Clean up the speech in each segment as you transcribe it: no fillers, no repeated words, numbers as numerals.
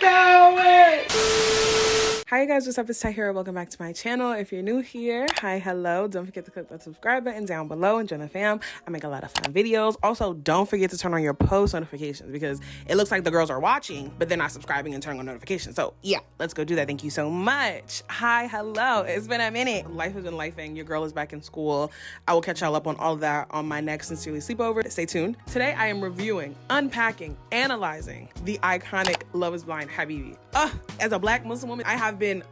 going. Hi guys, what's up? It's Tahiry. Welcome back to my channel. If you're new here, hi, hello. Don't forget to click that subscribe button down below and join the fam. I make a lot of fun videos. Also, don't forget to turn on your post notifications because it looks like the girls are watching, but they're not subscribing and turning on notifications. So yeah, let's go do that. Thank you so much. Hi, hello. It's been a minute. Life has been lifing. Your girl is back in school. I will catch y'all up on all of that on my next Sincerely Sleepover. Stay tuned. Today I am reviewing, unpacking, analyzing the iconic Love is Blind Habibi. As a black Muslim woman, I have been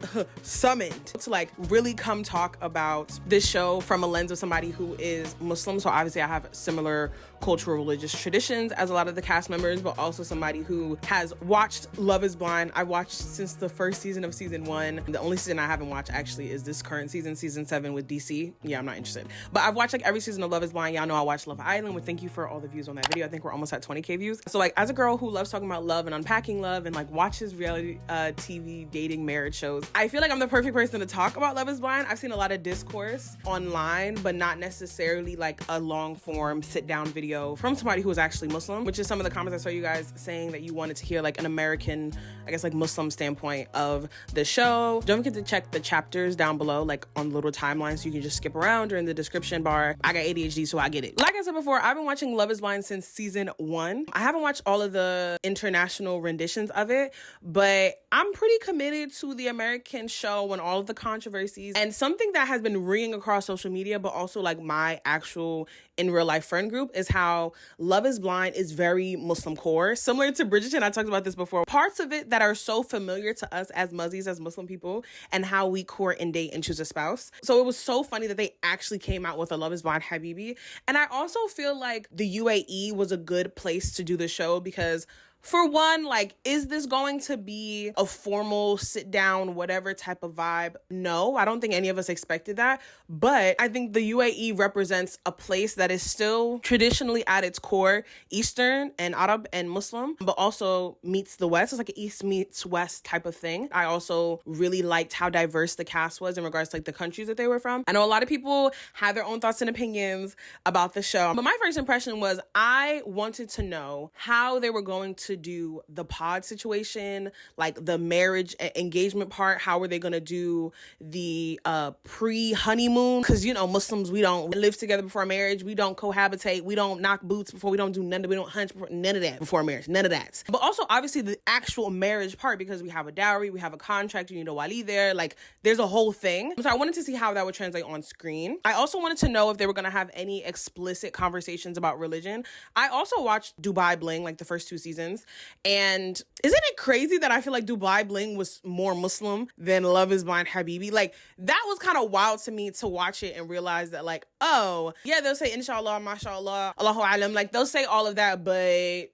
summoned to like really come talk about this show from a lens of somebody who is Muslim. So obviously I have similar cultural religious traditions as a lot of the cast members, but also somebody who has watched Love is Blind. I watched since the first season of season 1. The only season I haven't watched actually is this current season 7 with DC. Yeah, I'm not interested. But I've watched like every season of Love is Blind. Y'all know I watched Love Island, with thank you for all the views on that video. I think we're almost at 20K views. So like as a girl who loves talking about love and unpacking love and like watches reality TV dating marriage shows, I feel like I'm the perfect person to talk about Love is Blind. I've seen a lot of discourse online, but not necessarily like a long form sit down video from somebody who is actually Muslim, which is some of the comments I saw you guys saying that you wanted to hear like an American, I guess like Muslim standpoint of the show. Don't forget to check the chapters down below, like on little timelines, so you can just skip around or in the description bar. I got ADHD, so I get it. Like I said before, I've been watching Love is Blind since season 1. I haven't watched all of the international renditions of it, but I'm pretty committed to the American show and all of the controversies. And something that has been ringing across social media, but also like my actual in real life friend group, is how Love is Blind is very Muslim core. Similar to Bridgerton, I talked about this before. Parts of it that are so familiar to us as Muzzies, as Muslim people, and how we court and date and choose a spouse. So it was so funny that they actually came out with a Love is Blind Habibi. And I also feel like the UAE was a good place to do the show because, for one, like, is this going to be a formal sit down, whatever type of vibe? No, I don't think any of us expected that. But I think the UAE represents a place that is still traditionally at its core Eastern and Arab and Muslim, but also meets the West. It's like an East meets West type of thing. I also really liked how diverse the cast was in regards to like the countries that they were from. I know a lot of people have their own thoughts and opinions about the show, but my first impression was I wanted to know how they were going to do the pod situation, like the marriage engagement part. How are they going to do the pre-honeymoon? Because, you know, Muslims, we don't live together before marriage. We don't cohabitate. We don't knock boots before. We don't do none of, we don't hunch before, none of that before marriage. None of that. But also, obviously, the actual marriage part, because we have a dowry, we have a contract, you need a wali there. Like, there's a whole thing. So I wanted to see how that would translate on screen. I also wanted to know if they were going to have any explicit conversations about religion. I also watched Dubai Bling, like the first 2 seasons. And isn't it crazy that I feel like Dubai Bling was more Muslim than Love is Blind Habibi? Like, that was kind of wild to me to watch it and realize that, like, oh, yeah, they'll say inshallah, mashallah, Allahu alam. Like, they'll say all of that, but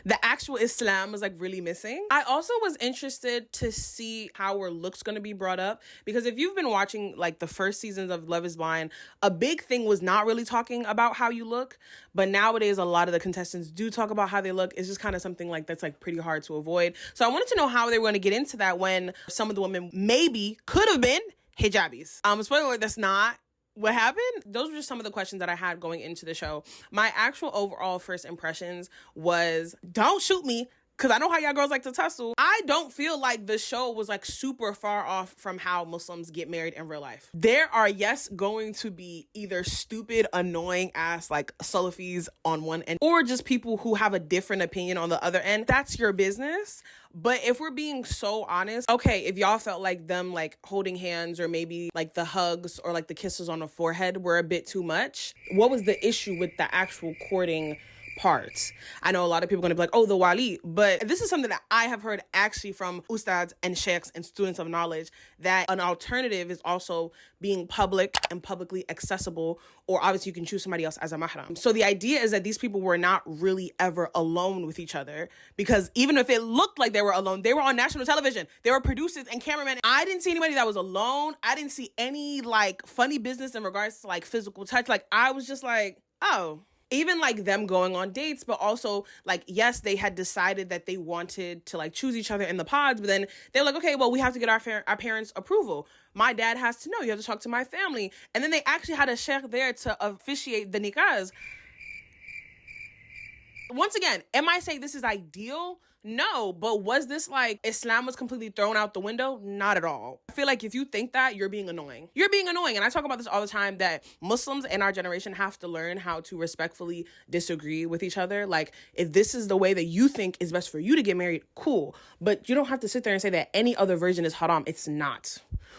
the actual Islam was like really missing. I also was interested to see how her look's gonna be brought up, because if you've been watching like the first seasons of Love is Blind, a big thing was not really talking about how you look, but nowadays a lot of the contestants do talk about how they look. It's just kind of something like that's like pretty hard to avoid. So I wanted to know how they were gonna get into that when some of the women maybe could have been hijabis. Spoiler alert, that's not what happened. Those were just some of the questions that I had going into the show. My actual overall first impressions was, don't shoot me, because I know how y'all girls like to tussle. I don't feel like the show was like super far off from how Muslims get married in real life. There are, yes, going to be either stupid, annoying ass like Salafis on one end, or just people who have a different opinion on the other end. That's your business. But if we're being so honest, okay, if y'all felt like them like holding hands or maybe like the hugs or like the kisses on the forehead were a bit too much, what was the issue with the actual courting parts? I know a lot of people are going to be like, oh, the wali, but this is something that I have heard actually from ustads and sheikhs and students of knowledge, that an alternative is also being public and publicly accessible, or obviously you can choose somebody else as a mahram. So the idea is that these people were not really ever alone with each other, because even if it looked like they were alone, they were on national television. They were producers and cameramen. I didn't see anybody that was alone. I didn't see any like funny business in regards to like physical touch. Like, I was just like, oh. Even like them going on dates, but also like, yes, they had decided that they wanted to like choose each other in the pods, but then they're like, okay, well, we have to get our parents' approval. My dad has to know. You have to talk to my family. And then they actually had a sheikh there to officiate the nikahs. Once again, am I saying this is ideal? No, but was this like Islam was completely thrown out the window? Not at all. I feel like if you think that, you're being annoying. You're being annoying. And I talk about this all the time, that Muslims in our generation have to learn how to respectfully disagree with each other. Like, if this is the way that you think is best for you to get married, cool. But you don't have to sit there and say that any other version is haram. It's not.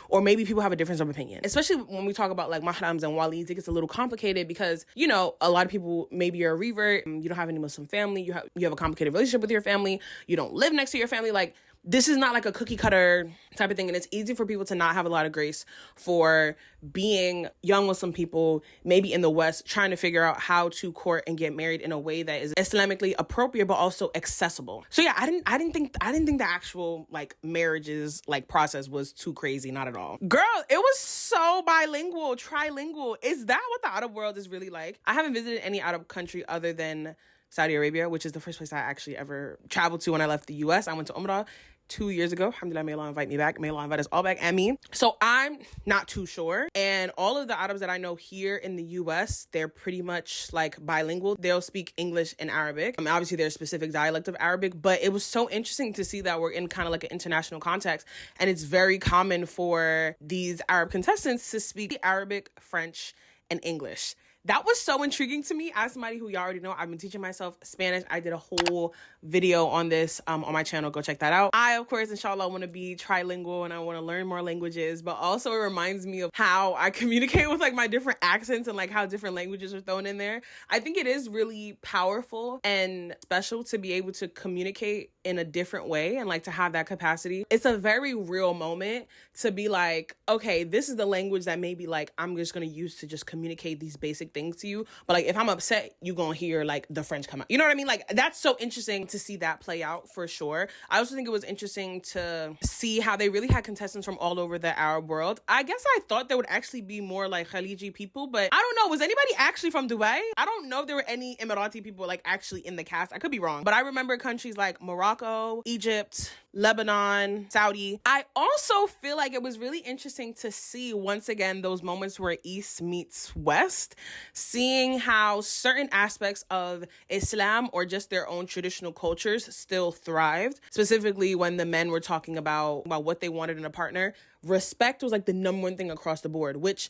Or maybe people have a difference of opinion. Especially when we talk about like mahrams and walids, it gets a little complicated because, you know, a lot of people, maybe you're a revert, you don't have any Muslim family, you have a complicated relationship with your family, you don't live next to your family. Like, this is not like a cookie cutter type of thing. And it's easy for people to not have a lot of grace for being young Muslim people, maybe in the West, trying to figure out how to court and get married in a way that is Islamically appropriate, but also accessible. So yeah, I didn't think the actual like marriages like process was too crazy. Not at all. Girl, it was so bilingual, trilingual. Is that what the Arab world is really like? I haven't visited any Arab country other than Saudi Arabia, which is the first place I actually ever traveled to when I left the US. I went to Umrah 2 years ago. Alhamdulillah, may Allah invite me back. May Allah invite us all back and me. So I'm not too sure. And all of the Arabs that I know here in the US, they're pretty much like bilingual. They'll speak English and Arabic. Obviously, there's a specific dialect of Arabic, but it was so interesting to see that we're in kind of like an international context. And it's very common for these Arab contestants to speak Arabic, French, and English. That was so intriguing to me. As somebody who y'all already know, I've been teaching myself Spanish. I did a whole video on this on my channel. Go check that out. I, of course, inshallah, want to be trilingual and I want to learn more languages, but also it reminds me of how I communicate with like my different accents and like how different languages are thrown in there. I think it is really powerful and special to be able to communicate in a different way and like to have that capacity. It's a very real moment to be like, okay, this is the language that maybe like I'm just going to use to just communicate these basic things to you. But like if I'm upset, you gonna hear like the French come out. You know what I mean? Like that's so interesting to see that play out for sure. I also think it was interesting to see how they really had contestants from all over the Arab world. I guess I thought there would actually be more like Khaliji people, but I don't know. Was anybody actually from Dubai? I don't know if there were any Emirati people like actually in the cast. I could be wrong, but I remember countries like Morocco, Egypt, Lebanon, Saudi. I also feel like it was really interesting to see once again those moments where East meets West, seeing how certain aspects of Islam or just their own traditional cultures still thrived. Specifically when the men were talking about what they wanted in a partner, respect was like the number one thing across the board, which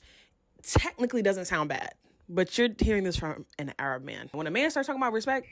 technically doesn't sound bad, but you're hearing this from an Arab man. When a man starts talking about respect,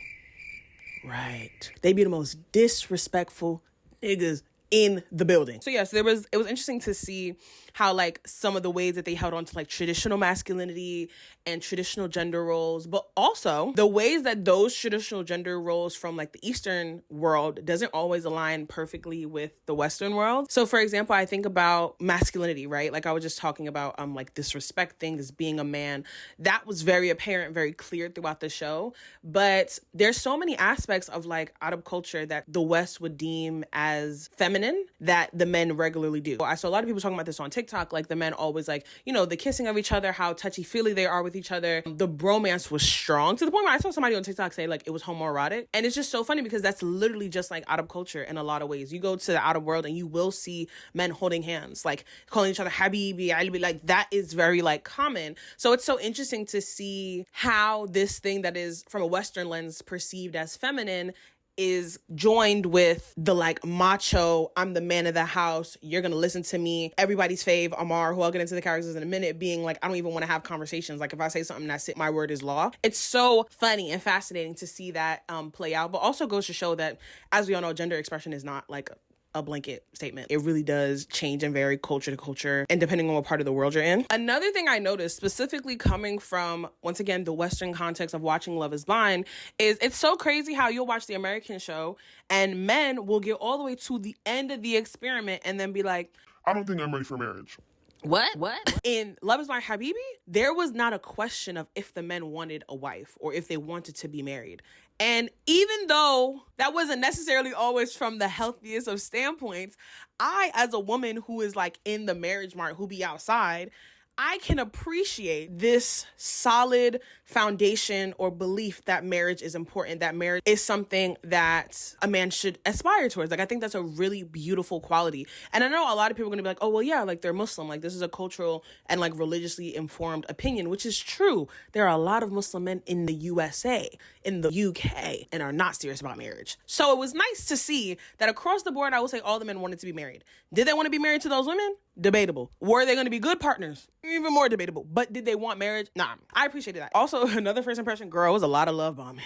right, they be the most disrespectful niggas in the building. So yes, it was interesting to see how like some of the ways that they held on to like traditional masculinity and traditional gender roles, but also the ways that those traditional gender roles from like the Eastern world doesn't always align perfectly with the Western world. So for example, I think about masculinity, right? Like I was just talking about like this respect thing, this being a man. That was very apparent, very clear throughout the show. But there's so many aspects of like Arab culture that the West would deem as feminine that the men regularly do. I saw a lot of people talking about this on TikTok, like the men always like, you know, the kissing of each other, how touchy-feely they are with each other. The bromance was strong to the point where I saw somebody on TikTok say like it was homoerotic. And it's just so funny because that's literally just like Arab culture in a lot of ways. You go to the Arab world and you will see men holding hands, like calling each other Habibi, Alibi, like that is very like common. So it's so interesting to see how this thing that is from a Western lens perceived as feminine is joined with the like macho, I'm the man of the house, you're gonna listen to me, everybody's fave, Ammar, who I'll get into the characters in a minute, being like, I don't even want to have conversations. Like if I say something, that's it, my word is law. It's so funny and fascinating to see that play out, but also goes to show that, as we all know, gender expression is not like a blanket statement. It really does change and vary culture to culture and depending on what part of the world you're in. Another thing I noticed, specifically coming from, once again, the Western context of watching Love is Blind, is it's so crazy how you'll watch the American show and men will get all the way to the end of the experiment and then be like, I don't think I'm ready for marriage. What? In Love is Blind Habibi, there was not a question of if the men wanted a wife or if they wanted to be married. And even though that wasn't necessarily always from the healthiest of standpoints, I, as a woman who is like in the marriage market, who be outside, I can appreciate this solid foundation or belief that marriage is important, that marriage is something that a man should aspire towards. Like, I think that's a really beautiful quality. And I know a lot of people are going to be like, oh, well, yeah, like they're Muslim. Like, this is a cultural and like religiously informed opinion, which is true. There are a lot of Muslim men in the USA, in the UK, and are not serious about marriage. So it was nice to see that across the board, I would say all the men wanted to be married. Did they want to be married to those women? Debatable. Were they going to be good partners? Even more debatable. But did they want marriage? Nah, I appreciated that. Also, another first impression, girl, was a lot of love bombing.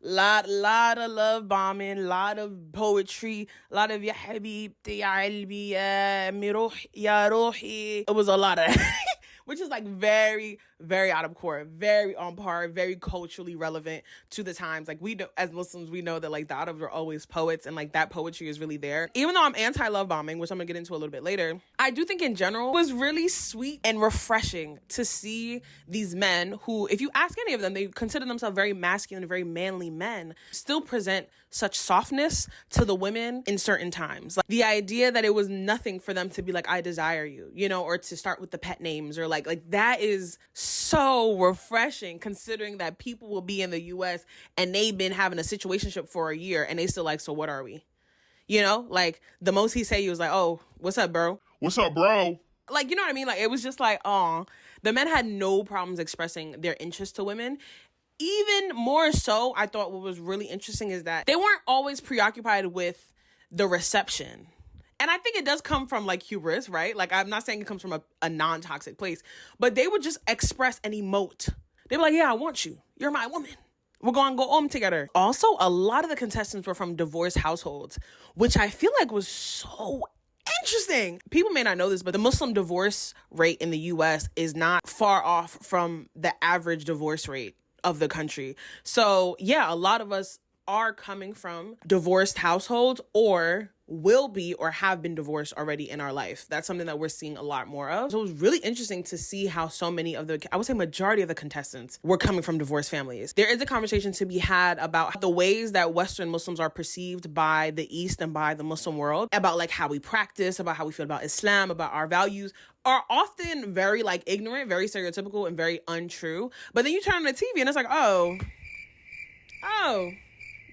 Lot of love bombing, lot of poetry, lot of ya Habibti, ya Albi, ya Miroh, ya Rohi. It was a lot of which is like very, very out of court, very on par, very culturally relevant to the times. Like, we know, as Muslims, we know that like the Arabs are always poets, and like that poetry is really there. Even though I'm anti-love bombing, which I'm gonna get into a little bit later, I do think in general it was really sweet and refreshing to see these men who, if you ask any of them, they consider themselves very masculine, very manly men, still present such softness to the women in certain times. Like, the idea that it was nothing for them to be like, I desire you, you know, or to start with the pet names, or like that is so refreshing, considering that people will be in the US and they've been having a situationship for a year and they still like, so what are we? You know, like the most he said, he was like, oh, what's up, bro? What's up, bro? Like, you know what I mean? Like, it was just like, oh, the men had no problems expressing their interest to women. Even more so, I thought what was really interesting is that they weren't always preoccupied with the reception. And I think it does come from like hubris, right? Like, I'm not saying it comes from a non-toxic place, but they would just express and emote. They'd be like, yeah, I want you. You're my woman. We're going to go home together. Also, a lot of the contestants were from divorced households, which I feel like was so interesting. People may not know this, but the Muslim divorce rate in the US is not far off from the average divorce rate of the country. So yeah, a lot of us are coming from divorced households, or will be or have been divorced already in our life. That's something that we're seeing a lot more of. So it was really interesting to see how so many of the, I would say majority of the contestants were coming from divorced families. There is a conversation to be had about the ways that Western Muslims are perceived by the East and by the Muslim world, about like how we practice, about how we feel about Islam, about our values, are often very like ignorant, very stereotypical, and very untrue. But then you turn on the TV and it's like, oh,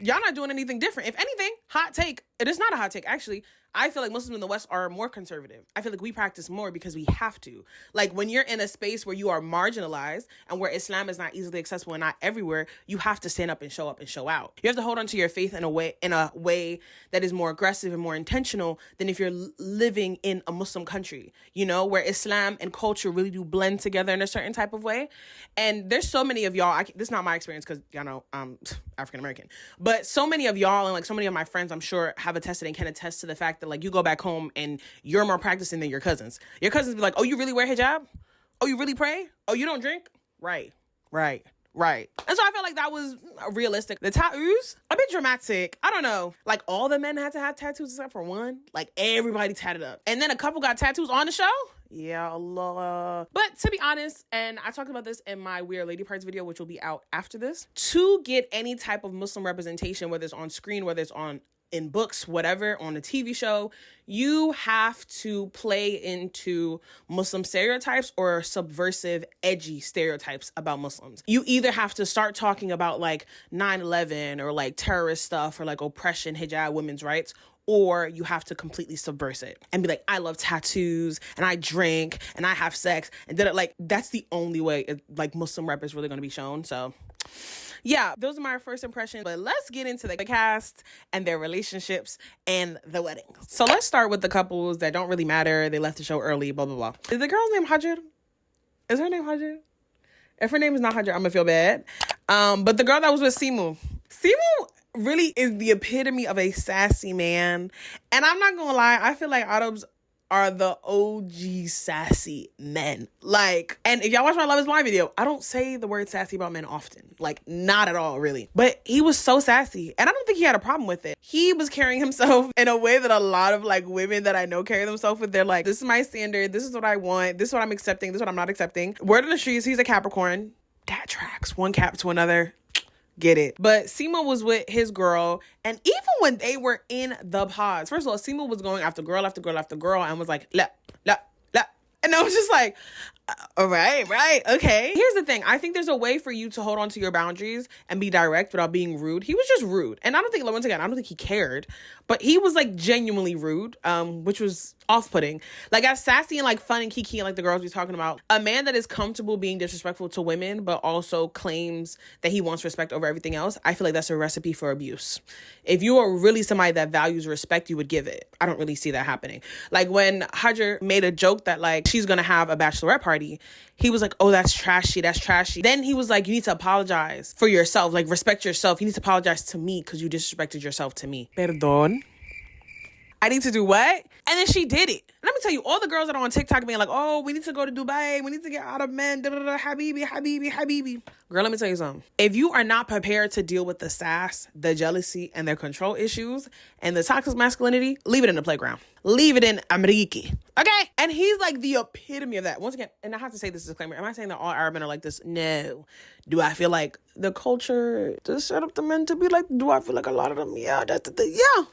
y'all not doing anything different. If anything, hot take. It is not a hot take, actually. I feel like Muslims in the West are more conservative. I feel like we practice more because we have to. Like, when you're in a space where you are marginalized and where Islam is not easily accessible and not everywhere, you have to stand up and show out. You have to hold on to your faith in a way that is more aggressive and more intentional than if you're living in a Muslim country, you know, where Islam and culture really do blend together in a certain type of way. And there's so many of y'all, this is not my experience because, y'all know, I'm African-American, but so many of y'all and like so many of my friends, I'm sure, have attested and can attest to the fact that like you go back home and you're more practicing than your cousins. Your cousins be like, oh, you really wear hijab? Oh, you really pray? Oh, you don't drink? Right. And so I felt like that was realistic. The tattoos, a bit dramatic. I don't know. Like, all the men had to have tattoos except for one. Like, everybody tatted up. And then a couple got tattoos on the show. Yeah, Allah. But to be honest, and I talked about this in my Weird Lady Parts video, which will be out after this, to get any type of Muslim representation, whether it's on screen, whether it's in books, whatever, on a TV show, you have to play into Muslim stereotypes or subversive, edgy stereotypes about Muslims. You either have to start talking about like 9/11 or like terrorist stuff or like oppression, hijab, women's rights, or you have to completely subverse it and be like, I love tattoos and I drink and I have sex, and then like that's the only way like Muslim rep is really going to be shown. So yeah, those are my first impressions. But let's get into the cast and their relationships and the wedding. So let's start with the couples that don't really matter. They left the show early, blah, blah, blah. Is the girl's name Hajar? Is her name Hajar? If her name is not Hajar, I'm gonna feel bad. But the girl that was with Simo really is the epitome of a sassy man. And I'm not gonna lie, I feel like Arabs are the OG sassy men. Like, and if y'all watch my Love is Blind video, I don't say the word sassy about men often. Like, not at all, really. But he was so sassy, and I don't think he had a problem with it. He was carrying himself in a way that a lot of, like, women that I know carry themselves with. They're like, this is my standard, this is what I want, this is what I'm accepting, this is what I'm not accepting. Word on the streets, he's a Capricorn. That tracks. One cap to another. Get it. But Simo was with his girl, and even when they were in the pods, first of all, Simo was going after girl after girl after girl and was like, la. And I was just like, Right. Okay. Here's the thing. I think there's a way for you to hold on to your boundaries and be direct without being rude. He was just rude. And I don't think, once again, I don't think he cared, but he was like genuinely rude, which was off-putting. Like, as sassy and like fun and kiki and like the girls we talking about, a man that is comfortable being disrespectful to women, but also claims that he wants respect over everything else, I feel like that's a recipe for abuse. If you are really somebody that values respect, you would give it. I don't really see that happening. Like when Hajar made a joke that like she's gonna have a bachelorette party, he was like, oh, that's trashy. Then he was like, you need to apologize for yourself. Like, respect yourself. You need to apologize to me because you disrespected yourself to me. Perdón. I need to do what? And then she did it. Let me tell you, all the girls that are on TikTok being like, oh, we need to go to Dubai. We need to get out of men. Habibi. Girl, let me tell you something. If you are not prepared to deal with the sass, the jealousy, and their control issues, and the toxic masculinity, leave it in the playground. Leave it in Ameriki. Okay? And he's like the epitome of that. Once again, and I have to say this disclaimer. Am I saying that all Arab men are like this? No. Do I feel like the culture to set up the men to be like, do I feel like a lot of them? Yeah, that's the thing. Yeah.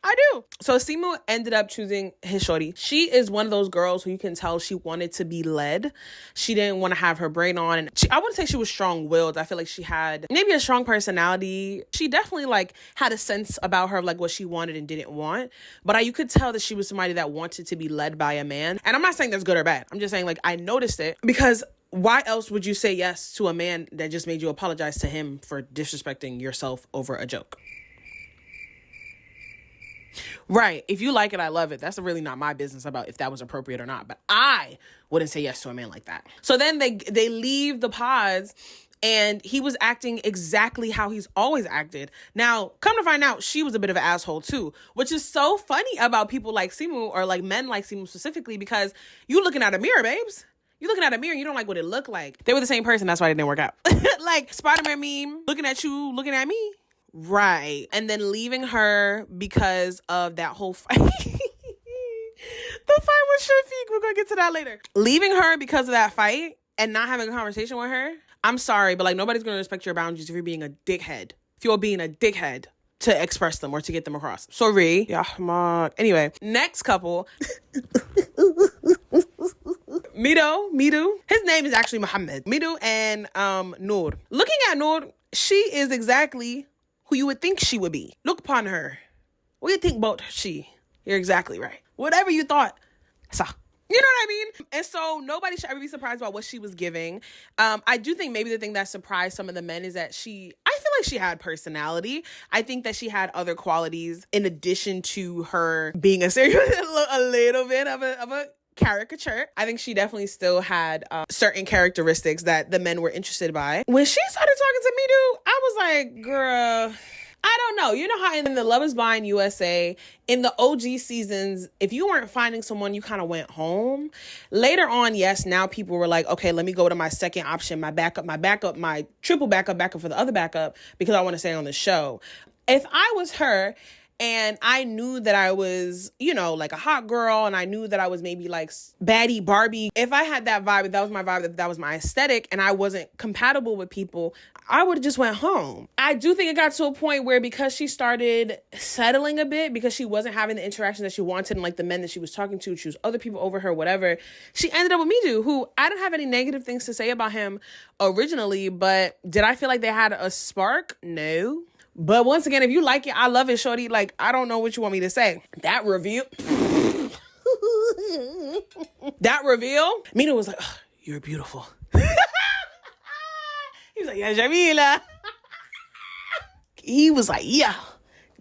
I do. So Simo ended up choosing his shorty. She is one of those girls who you can tell she wanted to be led. She didn't want to have her brain on. And I wouldn't say she was strong-willed. I feel like she had maybe a strong personality. She definitely like had a sense about her of like what she wanted and didn't want. But you could tell that she was somebody that wanted to be led by a man. And I'm not saying that's good or bad. I'm just saying like I noticed it because why else would you say yes to a man that just made you apologize to him for disrespecting yourself over a joke? Right. If you like it, I love it. That's really not my business about if that was appropriate or not. But I wouldn't say yes to a man like that. So then they leave the pods and he was acting exactly how he's always acted. Now, come to find out, she was a bit of an asshole too, which is so funny about people like Simo or like men like Simo specifically, because you looking at a mirror, babes. You looking at a mirror and you don't like what it looked like. They were the same person. That's why it didn't work out. Like Spider-Man meme, looking at you, looking at me. Right. And then leaving her because of that whole fight. The fight with Chafic. We're going to get to that later. Leaving her because of that fight and not having a conversation with her. I'm sorry, but like nobody's going to respect your boundaries if you're being a dickhead. If you're being a dickhead to express them or to get them across. Sorry. Yeah, anyway, next couple. Mido. His name is actually Mohammed. Mido and Nour. Looking at Nour, she is exactly who you would think she would be. Look upon her. What do you think about she? You're exactly right. Whatever you thought. So, you know what I mean? And so nobody should ever be surprised about what she was giving. I do think maybe the thing that surprised some of the men is that I feel like she had personality. I think that she had other qualities in addition to her being a little bit of a caricature. I think she definitely still had certain characteristics that the men were interested by. When she started talking to Mido, I was like, girl, I don't know. You know how in the Love is Blind USA, in the OG seasons, if you weren't finding someone, you kind of went home. Later on, yes, now people were like, okay, let me go to my second option, my triple backup for the other backup, because I want to stay on the show. If I was her, and I knew that I was, like a hot girl, and I knew that I was maybe like baddie Barbie. If I had that vibe, if that was my vibe, if that was my aesthetic, and I wasn't compatible with people, I would have just went home. I do think it got to a point where because she started settling a bit, because she wasn't having the interaction that she wanted, and like the men that she was talking to choose other people over her, whatever, she ended up with Mido, who I didn't have any negative things to say about him originally, but did I feel like they had a spark? No. But once again, if you like it, I love it, shorty. Like, I don't know what you want me to say. That reveal, Mido was like, oh, you're beautiful. He was like, yeah, Jamila. He was like, yeah,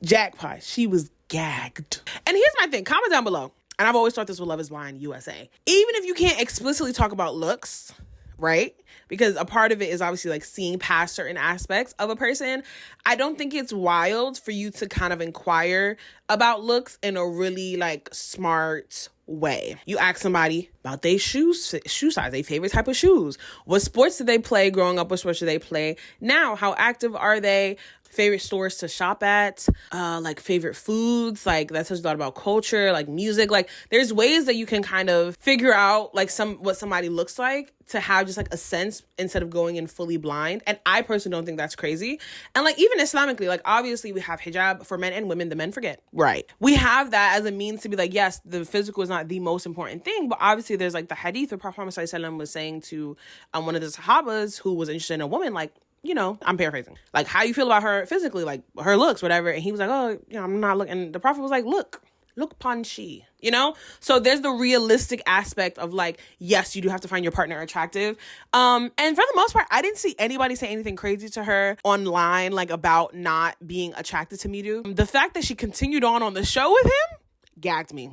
jackpot. She was gagged. And here's my thing. Comment down below. And I've always thought this with Love is Blind USA. Even if you can't explicitly talk about looks, right? Because a part of it is obviously like seeing past certain aspects of a person. I don't think it's wild for you to kind of inquire about looks in a really like smart way. You ask somebody about their shoe size, their favorite type of shoes. What sports did they play growing up? What sports did they play now? How active are they? Favorite stores to shop at, like favorite foods, like that's a lot about culture, like music. Like there's ways that you can kind of figure out like what somebody looks like to have just like a sense sense instead of going in fully blind. And I personally don't think that's crazy. And like even Islamically, like obviously we have hijab for men and women. The men forget. Right. We have that as a means to be like, yes, the physical is not the most important thing. But obviously there's like the hadith where Prophet Muhammad ﷺ was saying to one of the Sahabas who was interested in a woman, like, you know, I'm paraphrasing, like, how you feel about her physically, like her looks, whatever. And he was like, oh, you know, I'm not looking. And the Prophet was like, look upon she, you know? So there's the realistic aspect of like, yes, you do have to find your partner attractive. And for the most part, I didn't see anybody say anything crazy to her online, like about not being attracted to Mido. The fact that she continued on the show with him gagged me.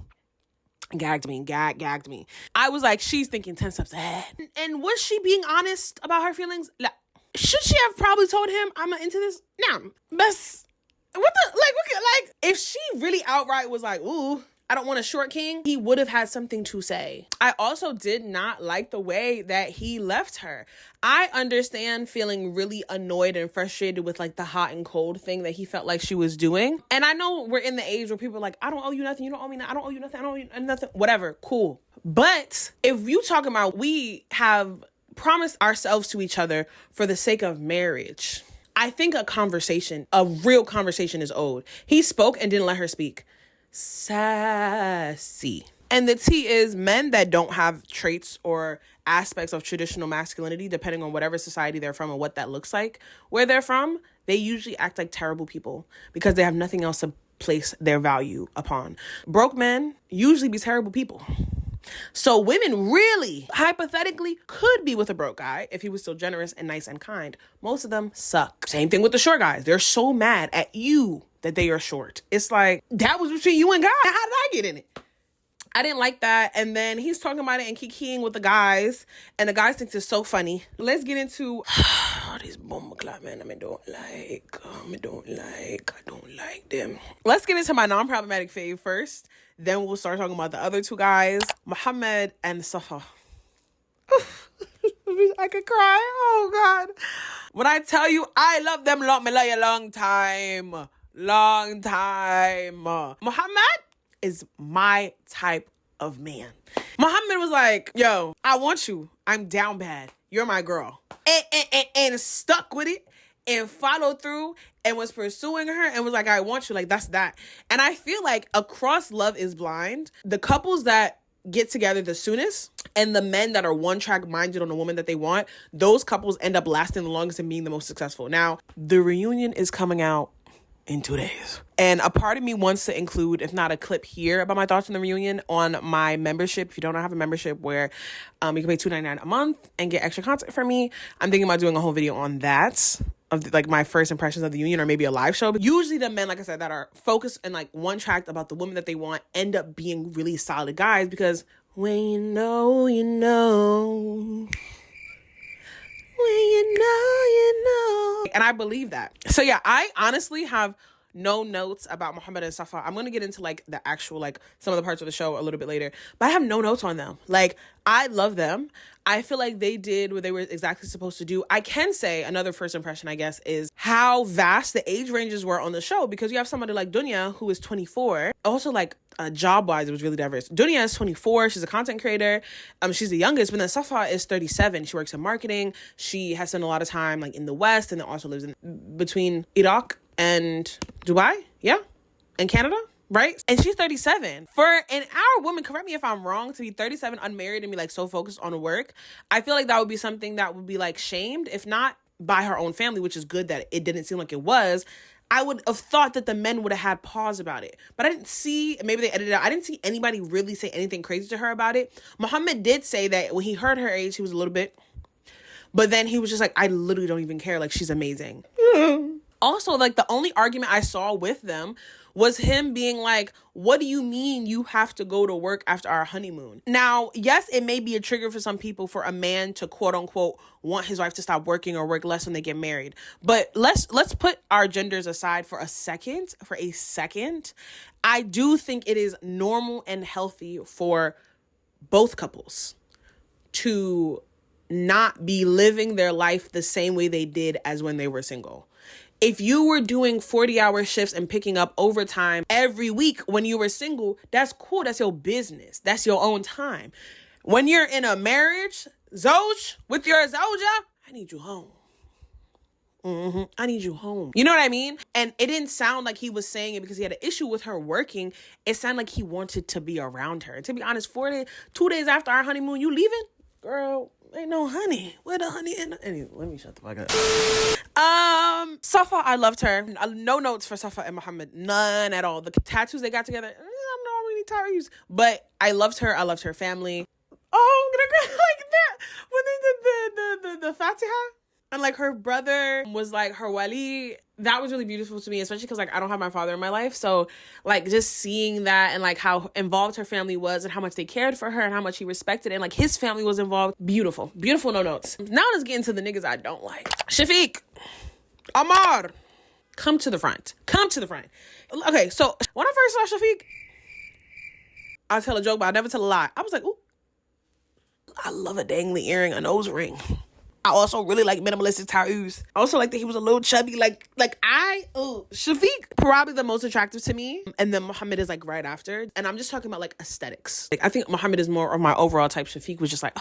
Gagged me. I was like, she's thinking 10 steps ahead. And was she being honest about her feelings? Like, should she have probably told him, I'm not into this? No. But like, if she really outright was like, ooh, I don't want a short king, he would have had something to say. I also did not like the way that he left her. I understand feeling really annoyed and frustrated with like the hot and cold thing that he felt like she was doing. And I know we're in the age where people are like, I don't owe you nothing. You don't owe me nothing. I don't owe you nothing. I don't owe you nothing. Whatever. Cool. But if you talking about we have promised ourselves to each other for the sake of marriage, I think a real conversation is owed. He spoke and didn't let her speak. Sassy. And the T is men that don't have traits or aspects of traditional masculinity, depending on whatever society they're from and what that looks like, where they're from, they usually act like terrible people because they have nothing else to place their value upon. Broke men usually be terrible people. So women really, hypothetically, could be with a broke guy if he was still generous and nice and kind. Most of them suck. Same thing with the short guys. They're so mad at you that they are short. It's like, that was between you and God. How did I get in it? I didn't like that. And then he's talking about it and kikiing with the guys. And the guys think it's so funny. Let's get into these bomb clap, man. I don't like them. Let's get into my non-problematic fave first. Then we'll start talking about the other two guys, Mohammed and Safa. I could cry. Oh, God. When I tell you, I love them long time. Mohammed is my type of man. Muhammad was like, yo, I want you. I'm down bad. You're my girl. And stuck with it and followed through and was pursuing her and was like, I want you. Like, that's that. And I feel like across Love is Blind, the couples that get together the soonest and the men that are one-track minded on the woman that they want, those couples end up lasting the longest and being the most successful. Now, the reunion is coming out in 2 days. And a part of me wants to include, if not a clip here about my thoughts on the reunion, on my membership. If you don't know, I have a membership where you can pay $2.99 a month and get extra content from me. I'm thinking about doing a whole video on that, of like my first impressions of the union, or maybe a live show. But usually the men, like I said, that are focused and like one track about the woman that they want end up being really solid guys, because when you know, you know. When you know, you know. And I believe that. So yeah, I honestly have no notes about Mohammed and Safa. I'm going to get into like the actual, like some of the parts of the show a little bit later, but I have no notes on them. Like, I love them. I feel like they did what they were exactly supposed to do. I can say another first impression, I guess, is how vast the age ranges were on the show, because you have somebody like Dunya, who is 24. Also, like, job-wise, it was really diverse. Dunya is 24. She's a content creator. She's the youngest, but then Safa is 37. She works in marketing. She has spent a lot of time like in the West, and then also lives in between Iraq and Dubai. Yeah. And Canada. Right? And she's 37. For an our woman, correct me if I'm wrong, to be 37, unmarried, and be like so focused on work, I feel like that would be something that would be like shamed, if not by her own family, which is good that it didn't seem like it was. I would have thought that the men would have had pause about it. But I didn't see, maybe they edited it out, I didn't see anybody really say anything crazy to her about it. Muhammad did say that when he heard her age, he was a little bit, but then he was just like, I literally don't even care. Like, she's amazing. Also, like, the only argument I saw with them was him being like, what do you mean you have to go to work after our honeymoon? Now, yes, it may be a trigger for some people for a man to quote unquote want his wife to stop working or work less when they get married. But let's put our genders aside for a second. I do think it is normal and healthy for both couples to not be living their life the same way they did as when they were single. If you were doing 40-hour shifts and picking up overtime every week when you were single, that's cool. That's your business. That's your own time. When you're in a marriage, Zoj, with your Zoja, I need you home. I need you home. You know what I mean? And it didn't sound like he was saying it because he had an issue with her working. It sounded like he wanted to be around her. And to be honest, 2 days after our honeymoon, you leaving? Girl, ain't no honey. Where the honey in? Anyway, let me shut the fuck up. Safa, I loved her. No notes for Safa and Mohammed. None at all. The tattoos they got together, I'm not really Tahiry's. But I loved her. I loved her family. Oh, I'm gonna cry like that. When they did the Fatiha. And like her brother was like her wali. That was really beautiful to me, especially because like I don't have my father in my life. So like just seeing that and like how involved her family was and how much they cared for her and how much he respected and like his family was involved. Beautiful. Beautiful no notes. Now let's get into the niggas I don't like. Chafic Ammar. Come to the front. Come to the front. Okay, so when I first saw Chafic, I'll tell a joke, but I'll never tell a lie. I was like, ooh, I love a dangly earring, a nose ring. I also really like minimalistic tattoos. I also like that he was a little chubby. Chafic, probably the most attractive to me. And then Mohammed is like right after. And I'm just talking about like aesthetics. Like I think Mohammed is more of my overall type. Chafic was just like,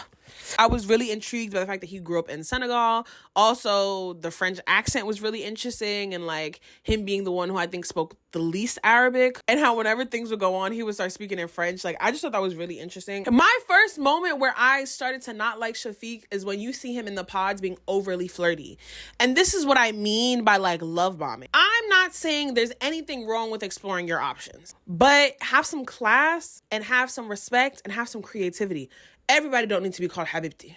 I was really intrigued by the fact that he grew up in Senegal. Also, the French accent was really interesting. And like him being the one who I think spoke the least Arabic. And how whenever things would go on, he would start speaking in French. Like I just thought that was really interesting. My first moment where I started to not like Chafic is when you see him in the pods being overly flirty. And this is what I mean by like love bombing. I'm not saying there's anything wrong with exploring your options, but have some class and have some respect and have some creativity. Everybody don't need to be called Habibi.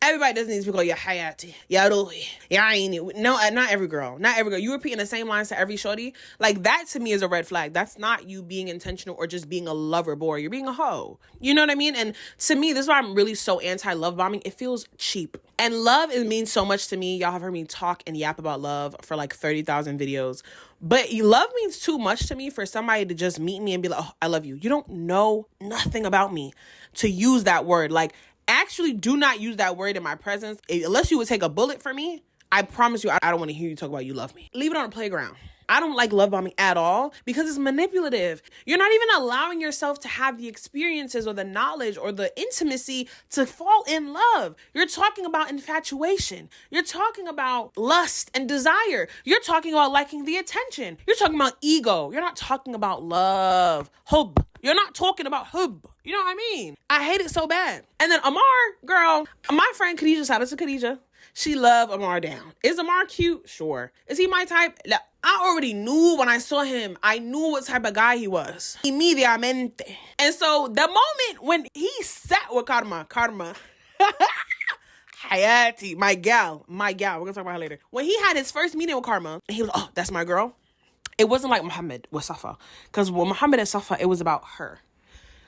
Everybody doesn't need to be called ya hayati, ya ruhi, ya aini. No, not every girl. Not every girl. You repeating the same lines to every shorty. Like that to me is a red flag. That's not you being intentional or just being a lover boy. You're being a hoe. You know what I mean? And to me, this is why I'm really so anti-love bombing. It feels cheap. And love, it means so much to me. Y'all have heard me talk and yap about love for like 30,000 videos. But love means too much to me for somebody to just meet me and be like, oh, I love you. You don't know nothing about me to use that word. Like, actually do not use that word in my presence. Unless you would take a bullet for me, I promise you, I don't want to hear you talk about you love me. Leave it on the playground. I don't like love bombing at all because it's manipulative. You're not even allowing yourself to have the experiences or the knowledge or the intimacy to fall in love. You're talking about infatuation. You're talking about lust and desire. You're talking about liking the attention. You're talking about ego. You're not talking about love. Hub. You're not talking about hub. You know what I mean? I hate it so bad. And then Ammar, girl, my friend Khadija, shout out to Khadija. She loved Ammar down. Is Ammar cute? Sure. Is he my type? I already knew when I saw him. I knew what type of guy he was. Immediatamente. And so the moment when he sat with Karma, Hayati, my gal. We're gonna talk about her later. When he had his first meeting with Karma, and he was like, oh, that's my girl. It wasn't like Mohammed with Safa. Because with Mohammed and Safa, it was about her.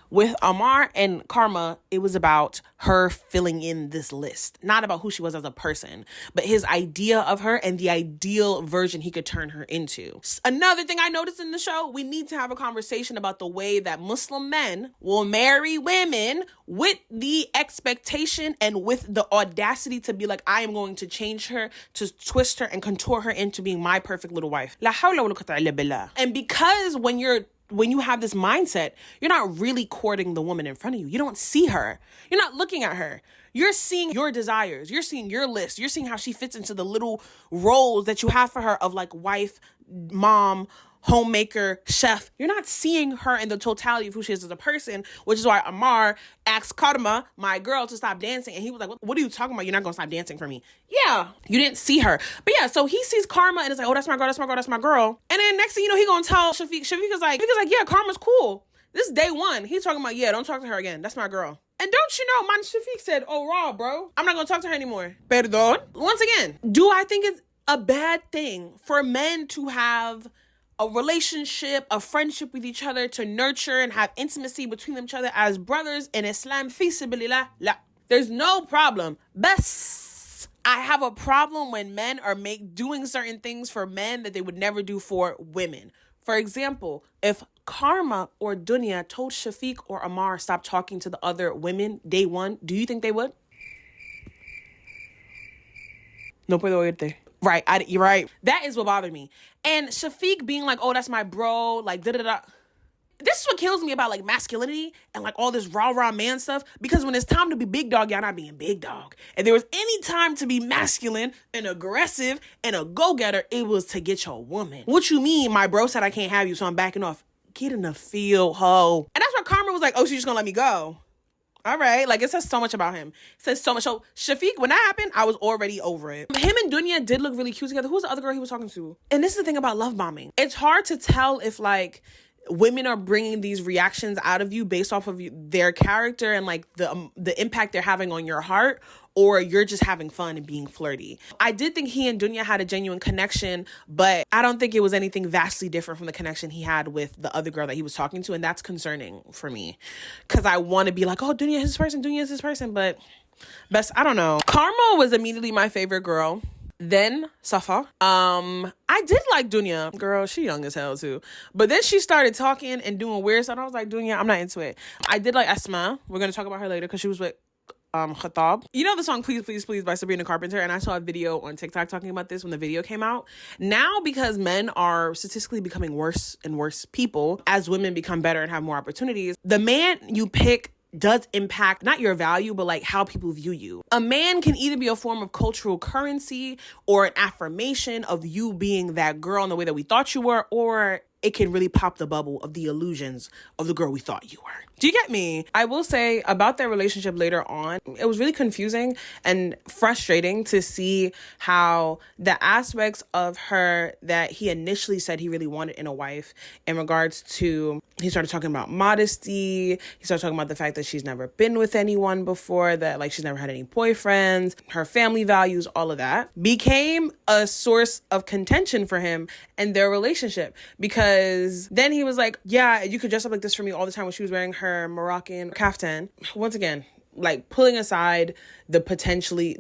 With Ammar and Karma, it was about her filling in this list. Not about who she was as a person, but his idea of her and the ideal version he could turn her into. Another thing I noticed in the show, we need to have a conversation about the way that Muslim men will marry women with the expectation and with the audacity to be like, I am going to change her, to twist her and contour her into being my perfect little wife. La hawla wa la quwwata illa billah. And because when you have this mindset, you're not really courting the woman in front of you. You don't see her. You're not looking at her. You're seeing your desires. You're seeing your list. You're seeing how she fits into the little roles that you have for her of like wife, mom, homemaker, chef. You're not seeing her in the totality of who she is as a person, which is why Ammar asked Karma, my girl, to stop dancing. And he was like, what are you talking about? You're not going to stop dancing for me. Yeah, you didn't see her. But yeah, so he sees Karma and it's like, oh, that's my girl, that's my girl, that's my girl. And then next thing you know, he going to tell Chafic. Chafic is like, yeah, Karma's cool. This is day one. He's talking about, yeah, don't talk to her again. That's my girl. And don't you know, man, Chafic said, oh, raw, bro. I'm not going to talk to her anymore. Perdón. Once again, do I think it's a bad thing for men to have a relationship, a friendship with each other, to nurture and have intimacy between each other as brothers in Islam? Fi sabilillah, la. There's no problem. Best. I have a problem when men are doing certain things for men that they would never do for women. For example, if Karma or Dunya told Chafic or Ammar stop talking to the other women day one, do you think they would? No puedo oírte. Right, you're right. That is what bothered me. And Chafic being like, oh, that's my bro, like, da-da-da. This is what kills me about like masculinity and like all this rah-rah man stuff, because when it's time to be big dog, y'all not being big dog. If there was any time to be masculine and aggressive and a go-getter, it was to get your woman. What you mean? My bro said I can't have you, so I'm backing off. Get in the field, ho. And that's where Karma was like, oh, she's just gonna let me go. All right, like it says so much about him. It says so much. So Chafic, when that happened, I was already over it. Him and Dunya did look really cute together. Who's the other girl he was talking to? And this is the thing about love bombing. It's hard to tell if like women are bringing these reactions out of you based off of their character and like the impact they're having on your heart, or you're just having fun and being flirty. I did think he and Dunya had a genuine connection, but I don't think it was anything vastly different from the connection he had with the other girl that he was talking to, and that's concerning for me, because I want to be like, oh, Dunya is his person, Dunya is his person, but I don't know. Karma was immediately my favorite girl. Then Safa. I did like Dunya. Girl, she young as hell too. But then she started talking and doing weird stuff. And I was like, Dunya, I'm not into it. I did like Asma. We're going to talk about her later because she was with Khattab. You know the song Please Please Please by Sabrina Carpenter, and I saw a video on TikTok talking about this when the video came out. Now, because men are statistically becoming worse and worse people as women become better and have more opportunities, the man you pick does impact not your value, but like how people view you. A man can either be a form of cultural currency or an affirmation of you being that girl in the way that we thought you were, or it can really pop the bubble of the illusions of the girl we thought you were. Do you get me? I will say about their relationship later on, it was really confusing and frustrating to see how the aspects of her that he initially said he really wanted in a wife, in regards to, he started talking about modesty. He started talking about the fact that she's never been with anyone before, that like she's never had any boyfriends, her family values, all of that became a source of contention for him and their relationship, because then he was like, yeah, you could dress up like this for me all the time, when she was wearing her Moroccan kaftan. Once again, like pulling aside the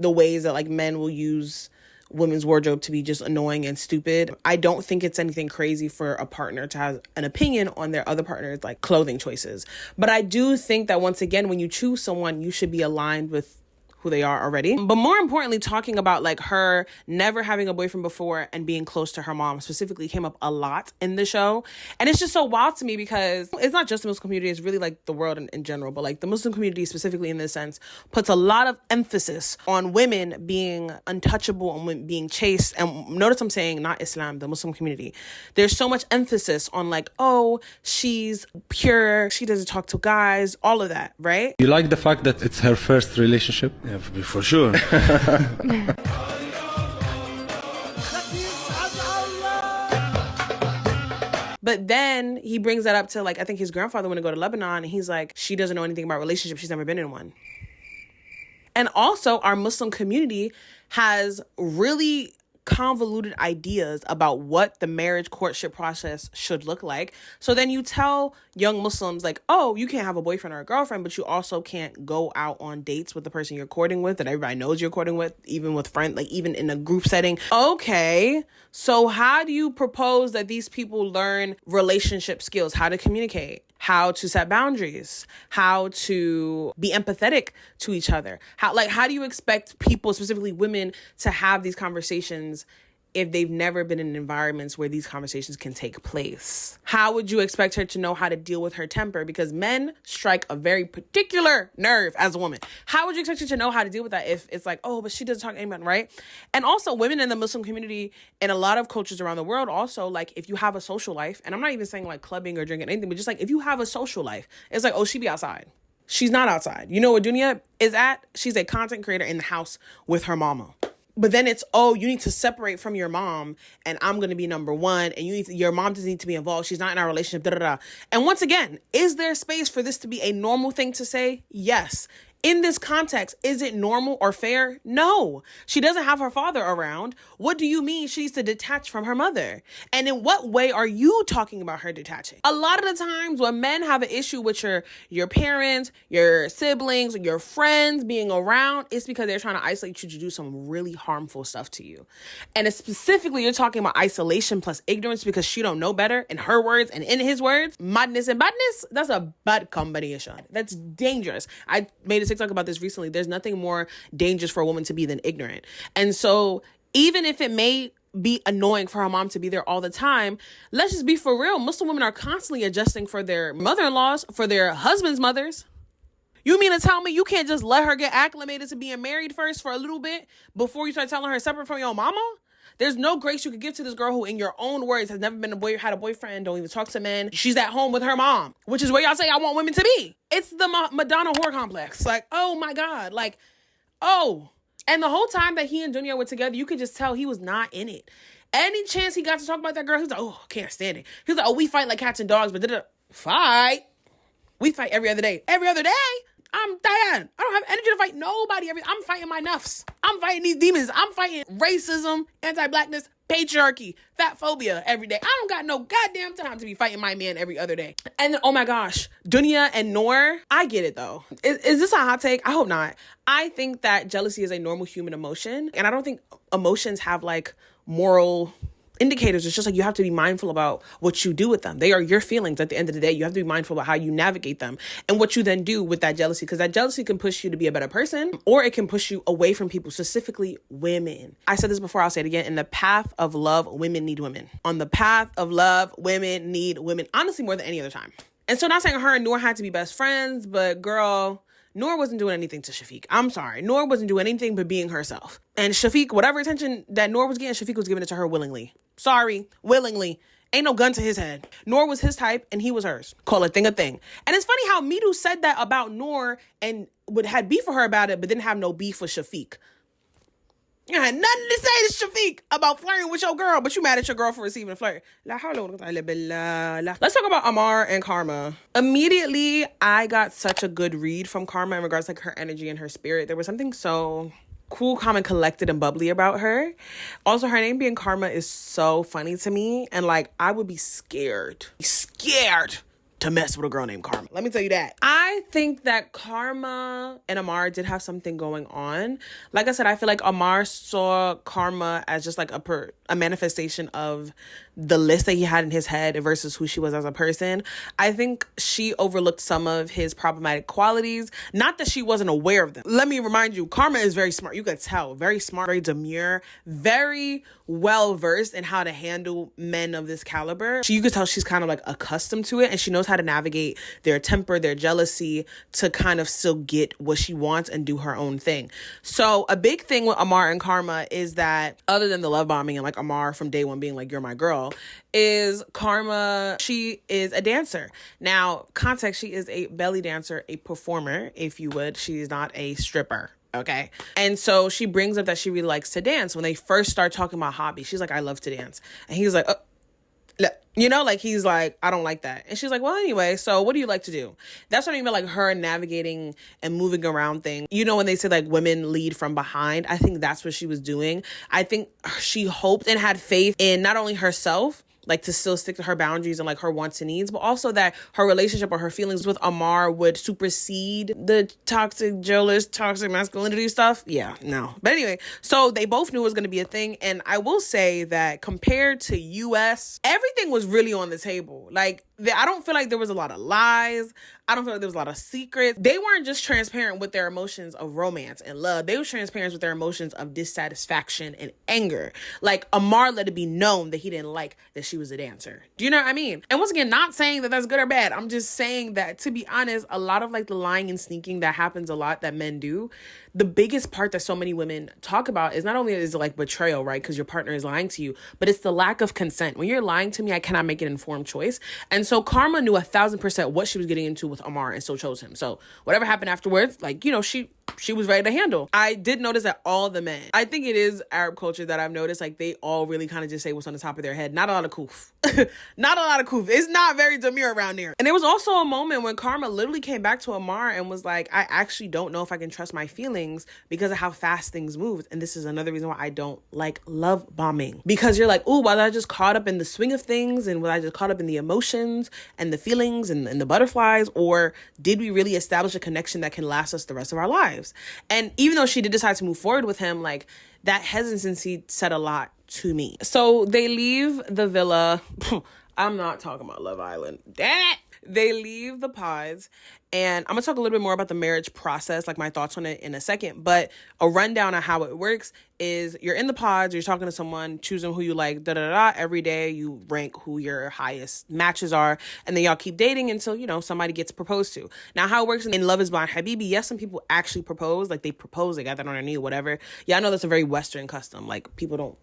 ways that like men will use women's wardrobe to be just annoying and stupid, I don't think it's anything crazy for a partner to have an opinion on their other partner's like clothing choices. But I do think that once again, when you choose someone, you should be aligned with who they are already. But more importantly, talking about like her never having a boyfriend before and being close to her mom specifically came up a lot in the show. And it's just so wild to me, because it's not just the Muslim community, it's really like the world in general, but like the Muslim community specifically in this sense puts a lot of emphasis on women being untouchable and women being chaste. And notice I'm saying not Islam, the Muslim community. There's so much emphasis on like, oh, she's pure, she doesn't talk to guys, all of that, right? You like the fact that it's her first relationship? Yeah, for sure. But then he brings that up to like, I think his grandfather went to go to Lebanon, and he's like, she doesn't know anything about relationships. She's never been in one. And also our Muslim community has really convoluted ideas about what the marriage courtship process should look like. So then you tell young Muslims like, oh, you can't have a boyfriend or a girlfriend, but you also can't go out on dates with the person you're courting with, that everybody knows you're courting with, even with friends, like even in a group setting. Okay, so how do you propose that these people learn relationship skills, how to communicate, how to set boundaries, how to be empathetic to each other? How do you expect people, specifically women, to have these conversations if they've never been in environments where these conversations can take place? How would you expect her to know how to deal with her temper? Because men strike a very particular nerve as a woman. How would you expect her to know how to deal with that if it's like, oh, but she doesn't talk to anyone, right? And also women in the Muslim community and a lot of cultures around the world also, like if you have a social life, and I'm not even saying like clubbing or drinking anything, but just like if you have a social life, it's like, oh, she be outside. She's not outside. You know where Dunya is at? She's a content creator in the house with her mama. But then it's, oh, you need to separate from your mom, and I'm going to be number one, and your mom doesn't need to be involved. She's not in our relationship, da, da, da. And once again, is there space for this to be a normal thing to say? Yes. In this context, is it normal or fair? No. She doesn't have her father around. What do you mean she needs to detach from her mother? And in what way are you talking about her detaching? A lot of the times when men have an issue with your parents, your siblings, your friends being around, it's because they're trying to isolate you to do some really harmful stuff to you. And it's specifically, you're talking about isolation plus ignorance because she don't know better, in her words and in his words. Madness and badness, that's a bad combination. That's dangerous. I made a TikTok about this recently. There's nothing more dangerous for a woman to be than ignorant. And so even if it may be annoying for her mom to be there all the time. Let's just be for real. Muslim women are constantly adjusting for their mother-in-laws, for their husbands' mothers. You mean to tell me you can't just let her get acclimated to being married first for a little bit before you start telling her separate from your mama? There's no grace you could give to this girl who, in your own words, has never been had a boyfriend, don't even talk to men. She's at home with her mom, which is where y'all say I want women to be. It's the Madonna whore complex. Like, oh my God. Like, oh. And the whole time that he and Dunya were together, you could just tell he was not in it. Any chance he got to talk about that girl, he was like, oh, can't stand it. He was like, oh, we fight like cats and dogs, but fight. We fight every other day. Every other day? I'm Diane. I don't have energy to fight nobody. I'm fighting my nuffs. I'm fighting these demons. I'm fighting racism, anti-blackness, patriarchy, fat phobia every day. I don't got no goddamn time to be fighting my man every other day. And oh my gosh, Dunya and Nour, I get it though. Is this a hot take? I hope not. I think that jealousy is a normal human emotion. And I don't think emotions have like moral indicators. It's just like you have to be mindful about what you do with them. They are your feelings at the end of the day. You have to be mindful about how you navigate them and what you then do with that jealousy, because that jealousy can push you to be a better person, or it can push you away from people, specifically women. I said this before, I'll say it again. In the path of love, women need women. On the path of love, women need women. Honestly, more than any other time. And so not saying her and Nour had to be best friends, but girl, Nour wasn't doing anything to Chafic. I'm sorry. Nour wasn't doing anything but being herself. And Chafic, whatever attention that Nour was getting, Chafic was giving it to her willingly. Sorry, willingly. Ain't no gun to his head. Nour was his type and he was hers. Call a thing a thing. And it's funny how Mido said that about Nour and had beef for her about it, but didn't have no beef with Chafic. You had nothing to say to Chafic about flirting with your girl, but you mad at your girl for receiving a flirt. Let's talk about Ammar and Karma. Immediately, I got such a good read from Karma in regards to like her energy and her spirit. There was something so cool, calm, and collected and bubbly about her. Also, her name being Karma is so funny to me. And like, I would be scared to mess with a girl named Karma. Let me tell you that. I think that Karma and Ammar did have something going on. Like I said, I feel like Ammar saw Karma as just like a manifestation of the list that he had in his head versus who she was as a person. I think she overlooked some of his problematic qualities. Not that she wasn't aware of them. Let me remind you, Karma is very smart. You could tell. Very smart, very demure, very well-versed in how to handle men of this caliber. You could tell she's kind of like accustomed to it, and she knows how to navigate their temper, their jealousy, to kind of still get what she wants and do her own thing. So a big thing with Ammar and Karma is that, other than the love bombing and like Ammar from day one being like, you're my girl, is Karma, she is a dancer. Now, context, she is a belly dancer, a performer, if you would. She's not a stripper. Okay. And so she brings up that she really likes to dance. When they first start talking about hobby, she's like, I love to dance. And he's like, you know, like he's like, I don't like that. And she's like, well, anyway, so what do you like to do? That's what I mean by like her navigating and moving around things. You know, when they say like women lead from behind, I think that's what she was doing. I think she hoped and had faith in not only herself, like to still stick to her boundaries and like her wants and needs, but also that her relationship or her feelings with Ammar would supersede the toxic, jealous, toxic masculinity stuff. Yeah, no. But anyway, so they both knew it was going to be a thing. And I will say that compared to US, everything was really on the table. Like, I don't feel like there was a lot of lies. I don't feel like there was a lot of secrets. They weren't just transparent with their emotions of romance and love. They were transparent with their emotions of dissatisfaction and anger. Like, Ammar let it be known that he didn't like that she was a dancer. Do you know what I mean? And once again, not saying that that's good or bad. I'm just saying that, to be honest, a lot of like the lying and sneaking that happens a lot that men do, the biggest part that so many women talk about is not only is it like betrayal, right? Because your partner is lying to you, but it's the lack of consent. When you're lying to me, I cannot make an informed choice. And so Karma knew 1,000% what she was getting into with Ammar and still chose him. So whatever happened afterwards, like, you know, she was ready to handle. I did notice that all the men, I think it is Arab culture that I've noticed, like they all really kind of just say what's on the top of their head. Not a lot of koof. Not a lot of koof. It's not very demure around there. And there was also a moment when Karma literally came back to Ammar and was like, I actually don't know if I can trust my feelings because of how fast things move. And this is another reason why I don't like love bombing. Because you're like, ooh, was I just caught up in the swing of things? And was I just caught up in the emotions and the feelings and the butterflies? Or did we really establish a connection that can last us the rest of our lives? And even though she did decide to move forward with him, like that hesitancy said a lot to me. So they leave the villa. I'm not talking about Love Island. Damn it. They leave the pods, and I'm gonna talk a little bit more about the marriage process, like my thoughts on it in a second, but a rundown of how it works is you're in the pods, you're talking to someone, choosing who you like, every day you rank who your highest matches are, and then y'all keep dating until, you know, somebody gets proposed to. Now, how it works in Love is Blind Habibi, yes, some people actually propose, like they propose, they got that on their knee, whatever. Yeah, I know that's a very Western custom, like people don't,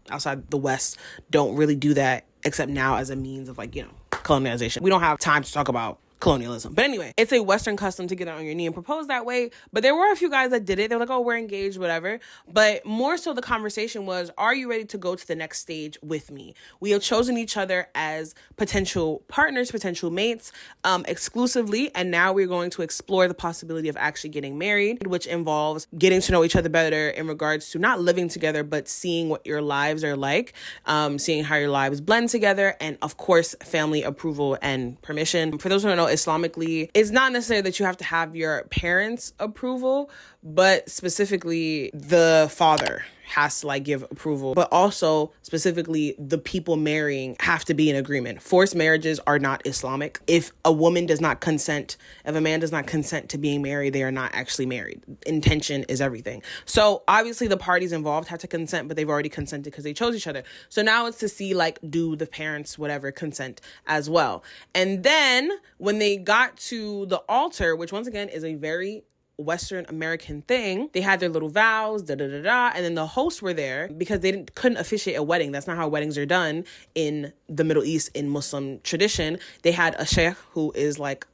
outside the West, don't really do that, except now as a means of, like, you know, colonization. We don't have time to talk about colonialism. But anyway, it's a Western custom to get on your knee and propose that way. But there were a few guys that did it. They were like, oh, we're engaged, whatever. But more so the conversation was, are you ready to go to the next stage with me? We have chosen each other as potential partners, potential mates, exclusively. And now we're going to explore the possibility of actually getting married, which involves getting to know each other better in regards to not living together, but seeing what your lives are like, seeing how your lives blend together. And of course, family approval and permission. For those who don't know, Islamically, it's not necessarily that you have to have your parents' approval, but specifically the father has to like give approval, but also specifically the people marrying have to be in agreement. Forced marriages are not Islamic. If a woman does not consent, if a man does not consent to being married, they are not actually married. Intention is everything. So obviously the parties involved have to consent, but they've already consented because they chose each other. So now it's to see, like, do the parents, whatever, consent as well. And then when they got to the altar, which once again is a very Western American thing, they had their little vows, and then the hosts were there because they couldn't officiate a wedding. That's not how weddings are done in the Middle East in Muslim tradition. They had a sheikh who is like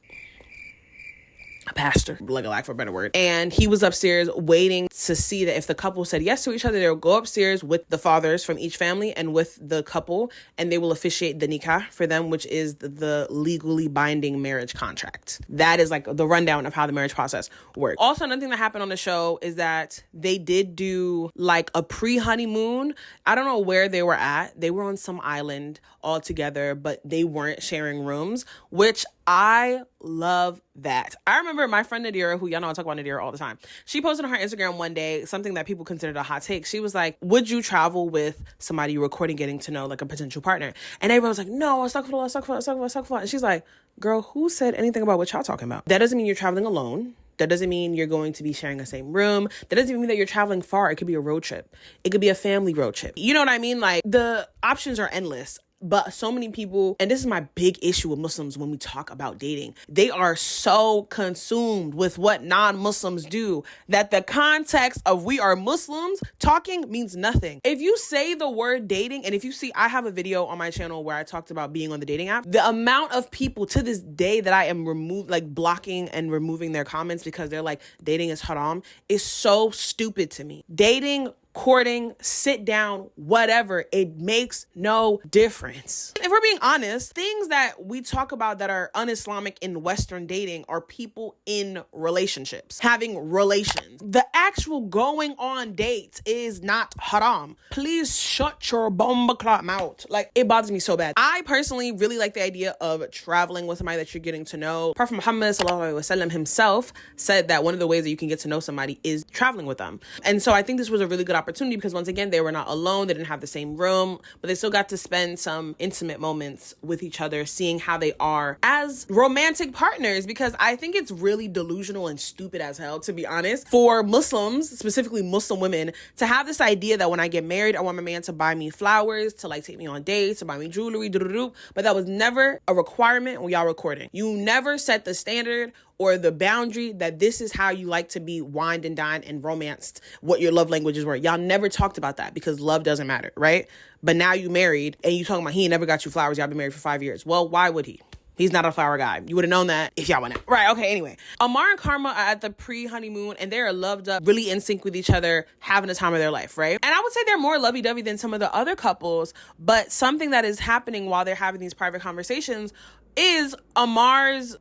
a pastor, like a lack for a better word. And he was upstairs waiting to see that if the couple said yes to each other, they'll go upstairs with the fathers from each family and with the couple, and they will officiate the nikah for them, which is the legally binding marriage contract. That is like the rundown of how the marriage process works. Also, another thing that happened on the show is that they did do like a pre-honeymoon. I don't know where they were at. They were on some island all together, but they weren't sharing rooms, which I love that. I remember my friend Nadira, who y'all know I talk about Nadira all the time. She posted on her Instagram one day something that people considered a hot take. She was like, would you travel with somebody you're recording getting to know, like a potential partner? And everyone was like, no, astaghfirullah. And she's like, girl, who said anything about what y'all talking about? That doesn't mean you're traveling alone. That doesn't mean you're going to be sharing the same room. That doesn't even mean that you're traveling far. It could be a road trip. It could be a family road trip. You know what I mean? Like, the options are endless. But so many people, and this is my big issue with Muslims when we talk about dating, they are so consumed with what non-Muslims do that the context of we are Muslims talking means nothing. If you say the word dating, and if you see, I have a video on my channel where I talked about being on the dating app, the amount of people to this day that I am blocking and removing their comments because they're like, dating is haram, is so stupid to me. Dating, courting, sit down, whatever, it makes no difference. If we're being honest, things that we talk about that are un-Islamic in Western dating are people in relationships, having relations. The actual going on dates is not haram. Please shut your bomba clot mouth. Like, it bothers me so bad. I personally really like the idea of traveling with somebody that you're getting to know. Prophet Muhammad Safa himself said that one of the ways that you can get to know somebody is traveling with them. And so I think this was a really good opportunity because once again, they were not alone. They didn't have the same room, but they still got to spend some intimate moments with each other, seeing how they are as romantic partners, because I think it's really delusional and stupid as hell, to be honest, for Muslims, specifically Muslim women, to have this idea that when I get married, I want my man to buy me flowers, to like take me on dates, to buy me jewelry, but that was never a requirement when y'all recording. You never set the standard or the boundary that this is how you like to be wined and dined and romanced, what your love languages were. Y'all never talked about that because love doesn't matter, right? But now you married and you talking about he never got you flowers. Y'all been married for 5 years. Well, why would he? He's not a flower guy. You would have known that if y'all went out. Right, okay, anyway. Ammar and Karma are at the pre-honeymoon and they're loved up, really in sync with each other, having the time of their life, right? And I would say they're more lovey-dovey than some of the other couples, but something that is happening while they're having these private conversations is Ammar's,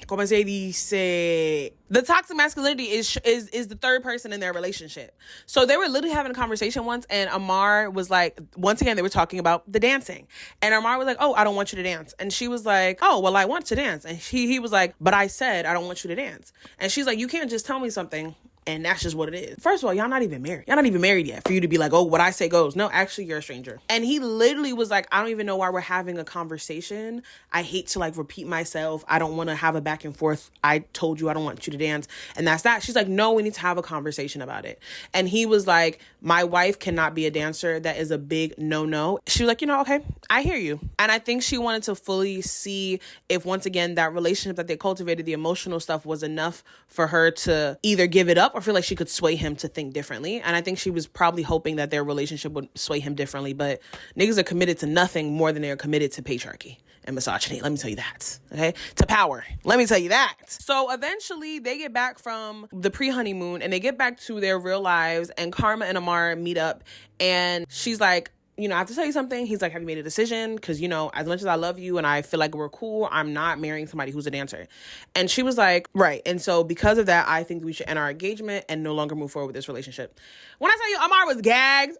como se dice, the toxic masculinity is the third person in their relationship. So they were literally having a conversation once and Ammar was like, once again, they were talking about the dancing. And Ammar was like, oh, I don't want you to dance. And she was like, oh, well, I want to dance. And he was like, but I said, I don't want you to dance. And she's like, you can't just tell me something And that's just what it is. First of all, y'all not even married. Y'all not even married yet for you to be like, oh, what I say goes. No, actually, you're a stranger. And he literally was like, I don't even know why we're having a conversation. I hate to like repeat myself. I don't want to have a back and forth. I told you I don't want you to dance. And that's that. She's like, no, we need to have a conversation about it. And he was like, my wife cannot be a dancer. That is a big no-no. She was like, okay, I hear you. And I think she wanted to fully see if once again, that relationship that they cultivated, the emotional stuff was enough for her to either give it up or feel like she could sway him to think differently. And I think she was probably hoping that their relationship would sway him differently. But niggas are committed to nothing more than they're committed to patriarchy and misogyny. Let me tell you that. Okay? To power. Let me tell you that. So eventually they get back from the pre-honeymoon and they get back to their real lives, and Karma and Ammar meet up, and she's like, I have to tell you something. He's like, have you made a decision? Because, as much as I love you and I feel like we're cool, I'm not marrying somebody who's a dancer. And she was like, right. And so because of that, I think we should end our engagement and no longer move forward with this relationship. When I tell you Ammar was gagged,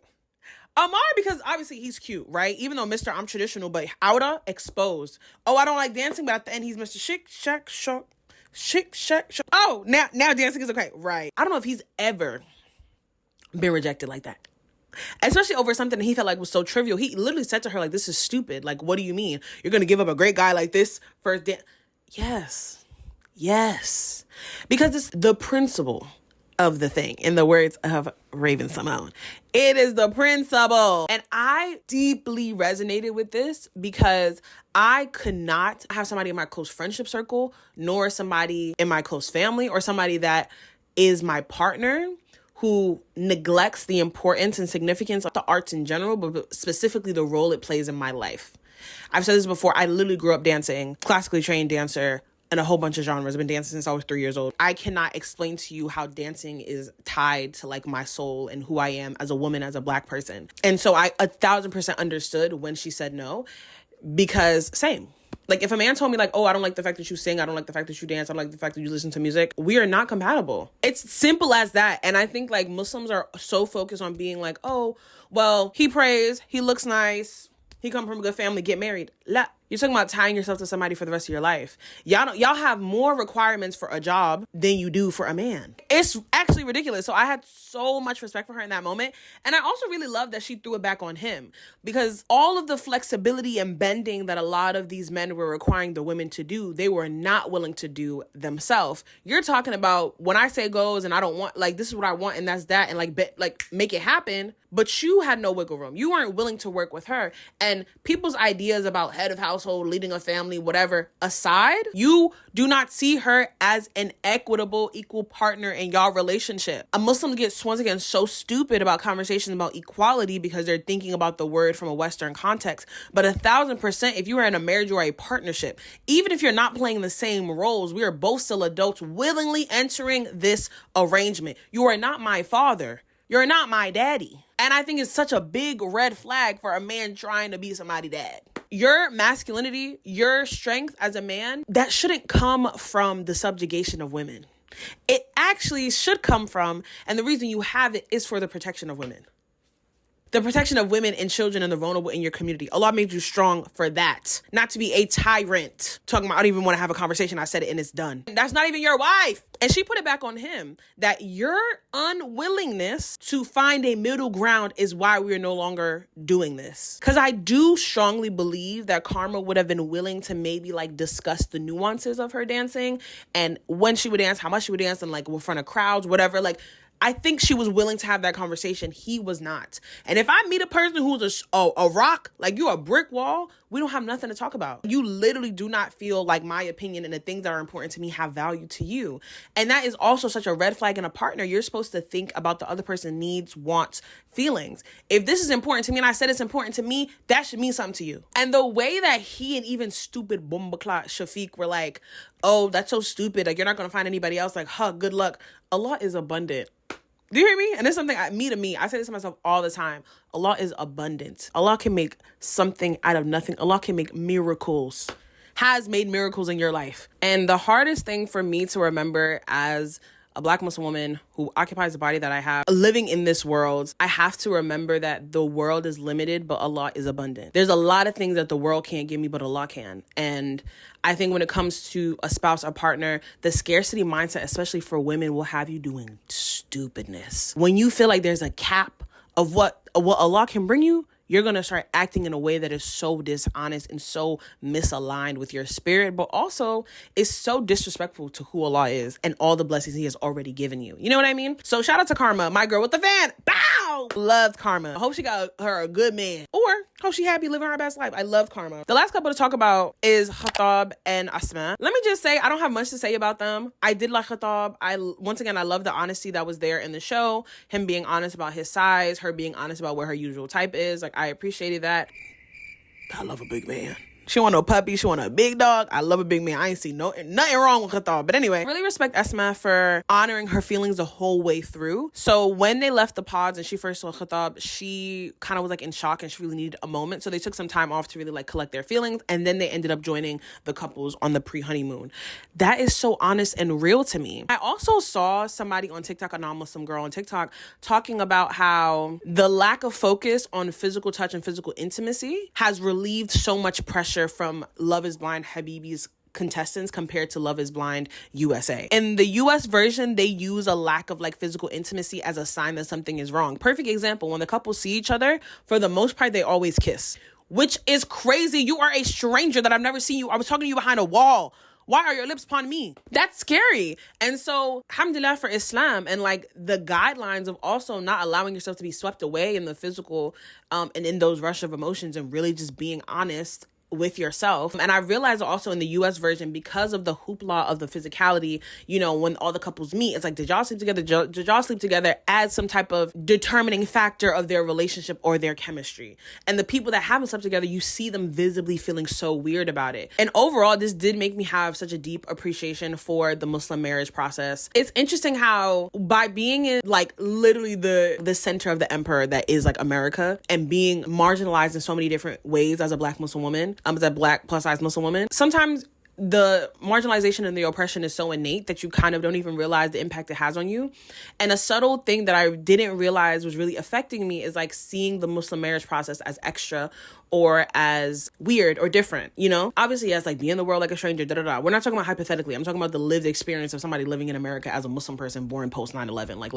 Ammar, because obviously he's cute, right? Even though Mr. I'm traditional, but outer, exposed. Oh, I don't like dancing, but at the end he's Mr. Chic, Shack, Shock, Chic, Shack, Shock. Oh, now dancing is okay. Right. I don't know if he's ever been rejected like that. Especially over something that he felt like was so trivial. He literally said to her, like, this is stupid. Like, what do you mean? You're going to give up a great guy like this for Yes. Because it's the principle of the thing, in the words of Raven Simone. It is the principle. And I deeply resonated with this because I could not have somebody in my close friendship circle, nor somebody in my close family, or somebody that is my partner who neglects the importance and significance of the arts in general, but specifically the role it plays in my life. I've said this before. I literally grew up dancing, classically trained dancer, in a whole bunch of genres. I've been dancing since I was 3 years old. I cannot explain to you how dancing is tied to like my soul and who I am as a woman, as a Black person. And so I 1,000% understood when she said no, because same. Like, if a man told me, like, oh, I don't like the fact that you sing, I don't like the fact that you dance, I don't like the fact that you listen to music, we are not compatible. It's simple as that. And I think, like, Muslims are so focused on being like, oh, well, he prays, he looks nice, he come from a good family, get married. You're talking about tying yourself to somebody for the rest of your life. Y'all have more requirements for a job than you do for a man. It's actually ridiculous. So I had so much respect for her in that moment. And I also really love that she threw it back on him, because all of the flexibility and bending that a lot of these men were requiring the women to do, they were not willing to do themselves. You're talking about when I say goes and I don't want, like, this is what I want and that's that, and like make it happen. But you had no wiggle room. You weren't willing to work with her. And people's ideas about head of household, leading a family, whatever aside, you do not see her as an equitable, equal partner in y'all relationship. A Muslim gets, once again, so stupid about conversations about equality because they're thinking about the word from a Western context. But 1,000%, if you are in a marriage or a partnership, even if you're not playing the same roles, we are both still adults willingly entering this arrangement. You are not my father. You're not my daddy. And I think it's such a big red flag for a man trying to be somebody's dad. Your masculinity, your strength as a man, that shouldn't come from the subjugation of women. It actually should come from, and the reason you have it is for the protection of women. The protection of women and children and the vulnerable in your community. Allah made you strong for that. Not to be a tyrant. Talking about, I don't even want to have a conversation. I said it and it's done. That's not even your wife. And she put it back on him that your unwillingness to find a middle ground is why we are no longer doing this. Because I do strongly believe that Karma would have been willing to maybe like discuss the nuances of her dancing and when she would dance, how much she would dance, and like in front of crowds, whatever. Like, I think she was willing to have that conversation. He was not. And if I meet a person who's a rock, like you a brick wall, we don't have nothing to talk about. You literally do not feel like my opinion and the things that are important to me have value to you. And that is also such a red flag in a partner. You're supposed to think about the other person's needs, wants, feelings. If this is important to me and I said it's important to me, that should mean something to you. And the way that he and even stupid Bumbaclot Shafiq were like, oh, that's so stupid. Like, you're not going to find anybody else. Like, huh, good luck. Allah is abundant. Do you hear me? And it's something I say this to myself all the time. Allah is abundant. Allah can make something out of nothing. Allah can make miracles. Has made miracles in your life. And the hardest thing for me to remember as a Black Muslim woman who occupies the body that I have, living in this world, I have to remember that the world is limited, but Allah is abundant. There's a lot of things that the world can't give me, but Allah can. And I think when it comes to a spouse or partner, the scarcity mindset, especially for women, will have you doing stupidness. When you feel like there's a cap of what Allah can bring you, you're going to start acting in a way that is so dishonest and so misaligned with your spirit, but also is so disrespectful to who Allah is and all the blessings he has already given you. You know what I mean? So shout out to Karma, my girl with the fan. Bow! Loved Karma. I hope she got her a good man. Or hope she happy living her best life. I love Karma. The last couple to talk about is Khattab and Asma. Let me just say, I don't have much to say about them. I did like Khattab. Once again, I love the honesty that was there in the show. Him being honest about his size, her being honest about what her usual type is. Like, I appreciated that. I love a big man. She want a puppy. She want a big dog. I love a big man. I ain't see nothing wrong with Khattab. But anyway, really respect Asma for honoring her feelings the whole way through. So when they left the pods and she first saw Khattab, she kind of was like in shock and she really needed a moment. So they took some time off to really like collect their feelings. And then they ended up joining the couples on the pre-honeymoon. That is so honest and real to me. I also saw somebody on TikTok, a non-Muslim girl on TikTok, talking about how the lack of focus on physical touch and physical intimacy has relieved so much pressure from Love is Blind Habibi's contestants compared to Love is Blind USA. In the US version, they use a lack of like physical intimacy as a sign that something is wrong. Perfect example, when the couple see each other, for the most part, they always kiss, which is crazy. You are a stranger that I've never seen you. I was talking to you behind a wall. Why are your lips upon me? That's scary. And so, alhamdulillah for Islam and like the guidelines of also not allowing yourself to be swept away in the physical and in those rush of emotions and really just being honest with yourself. And I realized also in the US version, because of the hoopla of the physicality, you know, when all the couples meet, it's like, did y'all sleep together? Did y'all sleep together? As some type of determining factor of their relationship or their chemistry. And the people that haven't slept together, you see them visibly feeling so weird about it. And overall, this did make me have such a deep appreciation for the Muslim marriage process. It's interesting how by being in like literally the center of the emperor that is like America and being marginalized in so many different ways as a Black Muslim woman, as a Black plus size Muslim woman, sometimes the marginalization and the oppression is so innate that you kind of don't even realize the impact it has on you. And a subtle thing that I didn't realize was really affecting me is like seeing the Muslim marriage process as extra or as weird or different, you know? Obviously, yes, like be in the world like a stranger, da-da-da. We're not talking about hypothetically. I'm talking about the lived experience of somebody living in America as a Muslim person born post 9/11. Like,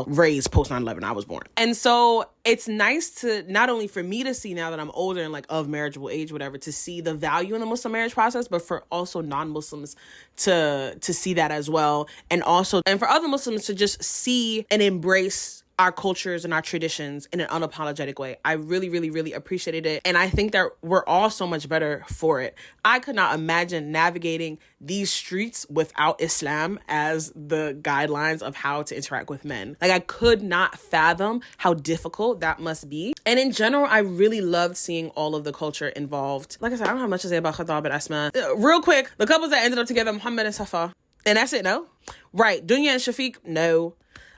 raised post 9/11. I was born. And so it's nice to, not only for me to see now that I'm older and like of marriageable age, whatever, to see the value in the Muslim marriage process, but for also non-Muslims to see that as well. And for other Muslims to just see and embrace our cultures and our traditions in an unapologetic way. I really, really, really appreciated it. And I think that we're all so much better for it. I could not imagine navigating these streets without Islam as the guidelines of how to interact with men. Like, I could not fathom how difficult that must be. And in general, I really loved seeing all of the culture involved. Like I said, I don't have much to say about Khattab and Asma. Real quick, the couples that ended up together, Mohammed and Safa. And that's it, no? Right. Dunya and Shafiq, no.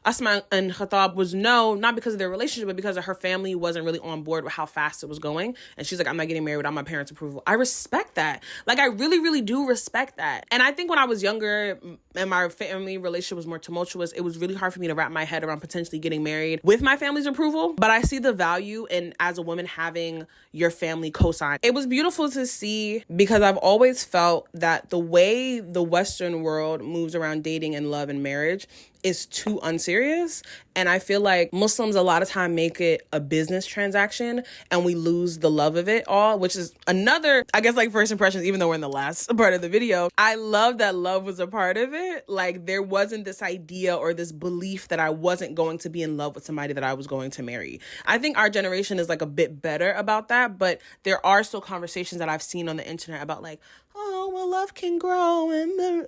Asma and Khattab was no, not because of their relationship, but because of her family wasn't really on board with how fast it was going. And she's like, I'm not getting married without my parents' approval. I respect that. Like, I really, really do respect that. And I think when I was younger and my family relationship was more tumultuous, it was really hard for me to wrap my head around potentially getting married with my family's approval. But I see the value in, as a woman, having your family co-sign. It was beautiful to see because I've always felt that the way the Western world moves around dating and love and marriage is too unserious. And I feel like Muslims a lot of time make it a business transaction and we lose the love of it all, which is another, I guess, like first impressions, even though we're in the last part of the video. I love that love was a part of it. Like, there wasn't this idea or this belief that I wasn't going to be in love with somebody that I was going to marry. I think our generation is like a bit better about that, but there are still conversations that I've seen on the internet about like, oh, well, love can grow. And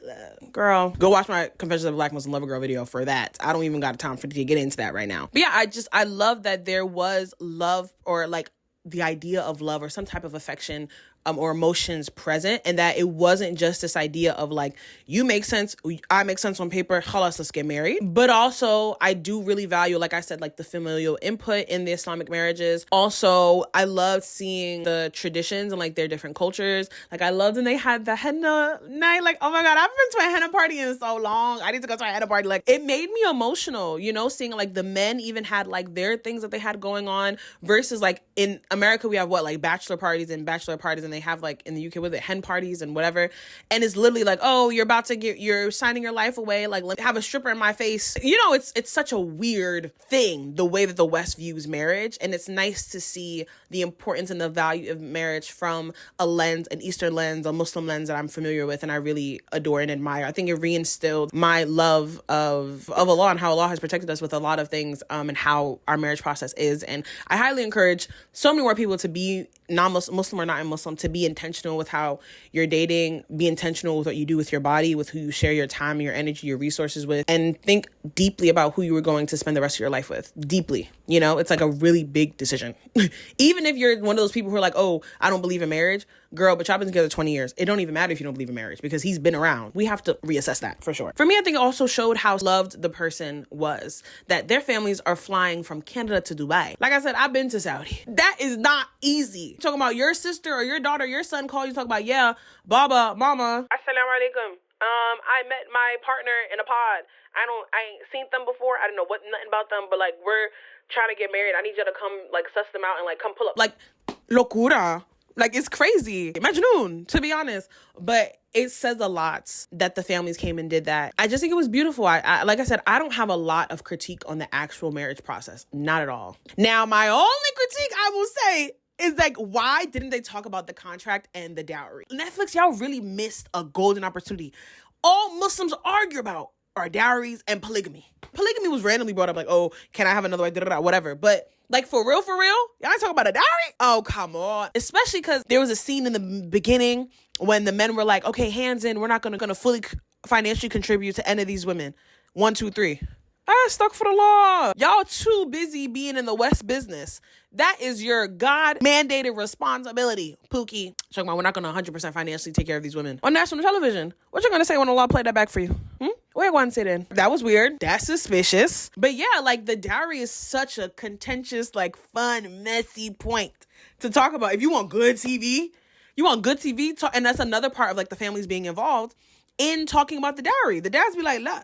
girl, go watch my Confessions of a Black Muslim Lover Girl video for that. I don't even got time to get into that right now. But yeah, I love that there was love, or like the idea of love or some type of affection or emotions present, and that it wasn't just this idea of like, you make sense, I make sense on paper, khalas, let's get married. But also, I do really value, like I said, like the familial input in the Islamic marriages. Also, I loved seeing the traditions and like their different cultures. Like I loved when they had the henna night. Like, oh my God, I haven't been to a henna party in so long. I need to go to a henna party. Like, it made me emotional, you know, seeing like the men even had like their things that they had going on versus like in America, we have what, like bachelor parties and they have like in the UK with it hen parties and whatever, and it's literally like, oh, you're signing your life away, like let me have a stripper in my face, you know. It's such a weird thing, the way that the West views marriage, and it's nice to see the importance and the value of marriage from a lens, an Eastern lens, a Muslim lens that I'm familiar with and I really adore and admire. I think it reinstilled my love of Allah and how Allah has protected us with a lot of things, and how our marriage process is. And I highly encourage so many more people to be non-Muslim or not Muslim, to be intentional with how you're dating, be intentional with what you do with your body, with who you share your time, your energy, your resources with, and think deeply about who you were going to spend the rest of your life with. Deeply, you know, it's like a really big decision. Even if you're one of those people who are like, oh, I don't believe in marriage, girl, but y'all been together 20 years. It don't even matter if you don't believe in marriage because he's been around. We have to reassess that for sure. For me, I think it also showed how loved the person was, that their families are flying from Canada to Dubai. Like I said, I've been to Saudi. That is not easy. Talking about your sister or your daughter, your son calls you, talk about, yeah, baba, mama. Assalamu alaikum. I met my partner in a pod. I ain't seen them before. I don't know nothing about them, but like, we're trying to get married. I need you to come like suss them out and like come pull up. Like, locura. Like, it's crazy. Majnoon, to be honest. But it says a lot that the families came and did that. I just think it was beautiful. I like I said, I don't have a lot of critique on the actual marriage process. Not at all. Now, my only critique I will say is like, why didn't they talk about the contract and the dowry? Netflix, y'all really missed a golden opportunity. All Muslims argue about are dowries and polygamy. Polygamy was randomly brought up like, oh, can I have another wife, whatever. But like, for real, y'all talking about a dowry? Oh, come on. Especially because there was a scene in the beginning when the men were like, okay, hands in, we're not gonna fully financially contribute to any of these women. 1, 2, 3. Stuck for the law. Y'all too busy being in the West business. That is your God-mandated responsibility, Pookie. Talking about we're not going to 100% financially take care of these women on national television. What you going to say when Allah played that back for you? What you going to say then? That was weird. That's suspicious. But yeah, like the dowry is such a contentious, like fun, messy point to talk about. If you want good TV, and that's another part of like the families being involved in talking about the dowry. The dads be like, look,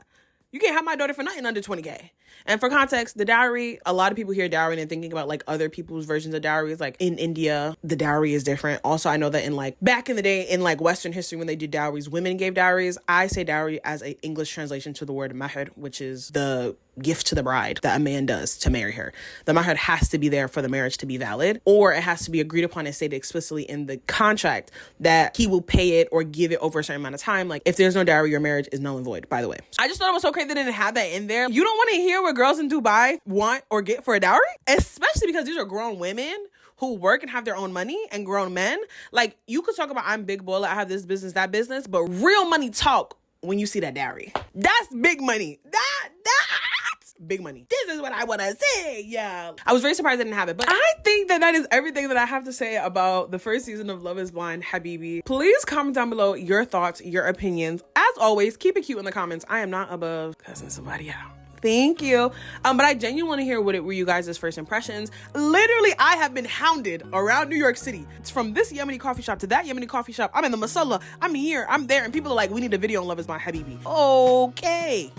you can't have my daughter for nothing under 20K. And for context, the dowry, a lot of people hear dowry and they're thinking about like other people's versions of dowries. Like in India, the dowry is different. Also, I know that in like back in the day in like Western history, when they did dowries, women gave dowries. I say dowry as an English translation to the word mahr, which is the gift to the bride that a man does to marry her. The mahr has to be there for the marriage to be valid, or it has to be agreed upon and stated explicitly in the contract that he will pay it or give it over a certain amount of time. Like if there's no dowry, your marriage is null and void, by the way. I just thought it was so crazy they didn't have that in there. You don't want to hear what girls in Dubai want or get for a dowry, especially because these are grown women who work and have their own money, and grown men. Like, you could talk about I'm big baller, I have this business, that business, but real money talk when you see that dowry. That's big money. That's big money. This is what I want to say. Yeah. I was very surprised I didn't have it, but I think that is everything that I have to say about the first season of Love is Blind, Habibi. Please comment down below your thoughts, your opinions. As always, keep it cute in the comments. I am not above cussing somebody out. Thank you. But I genuinely want to hear what were you guys' first impressions. Literally, I have been hounded around New York City. It's from this Yemeni coffee shop to that Yemeni coffee shop. I'm in the Masala. I'm here. I'm there. And people are like, we need a video on Love is Blind, Habibi. Okay.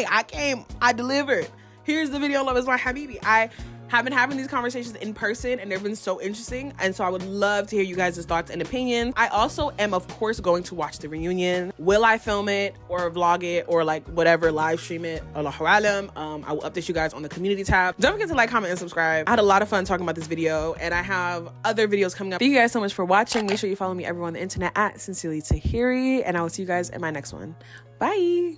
I came. I delivered. Here's the video on Love is Blind, Habibi. I have been having these conversations in person and they've been so interesting, and so I would love to hear you guys' thoughts and opinions. I also am, of course, going to watch the reunion. Will I film it or vlog it or like whatever, live stream it? Allahu alam. I will update you guys on the community tab. Don't forget to like, comment, and subscribe. I had a lot of fun talking about this video, and I have other videos coming up. Thank you guys so much for watching. Make sure you follow me everywhere on the internet at Sincerely Tahiry, and I will see you guys in my next one. Bye.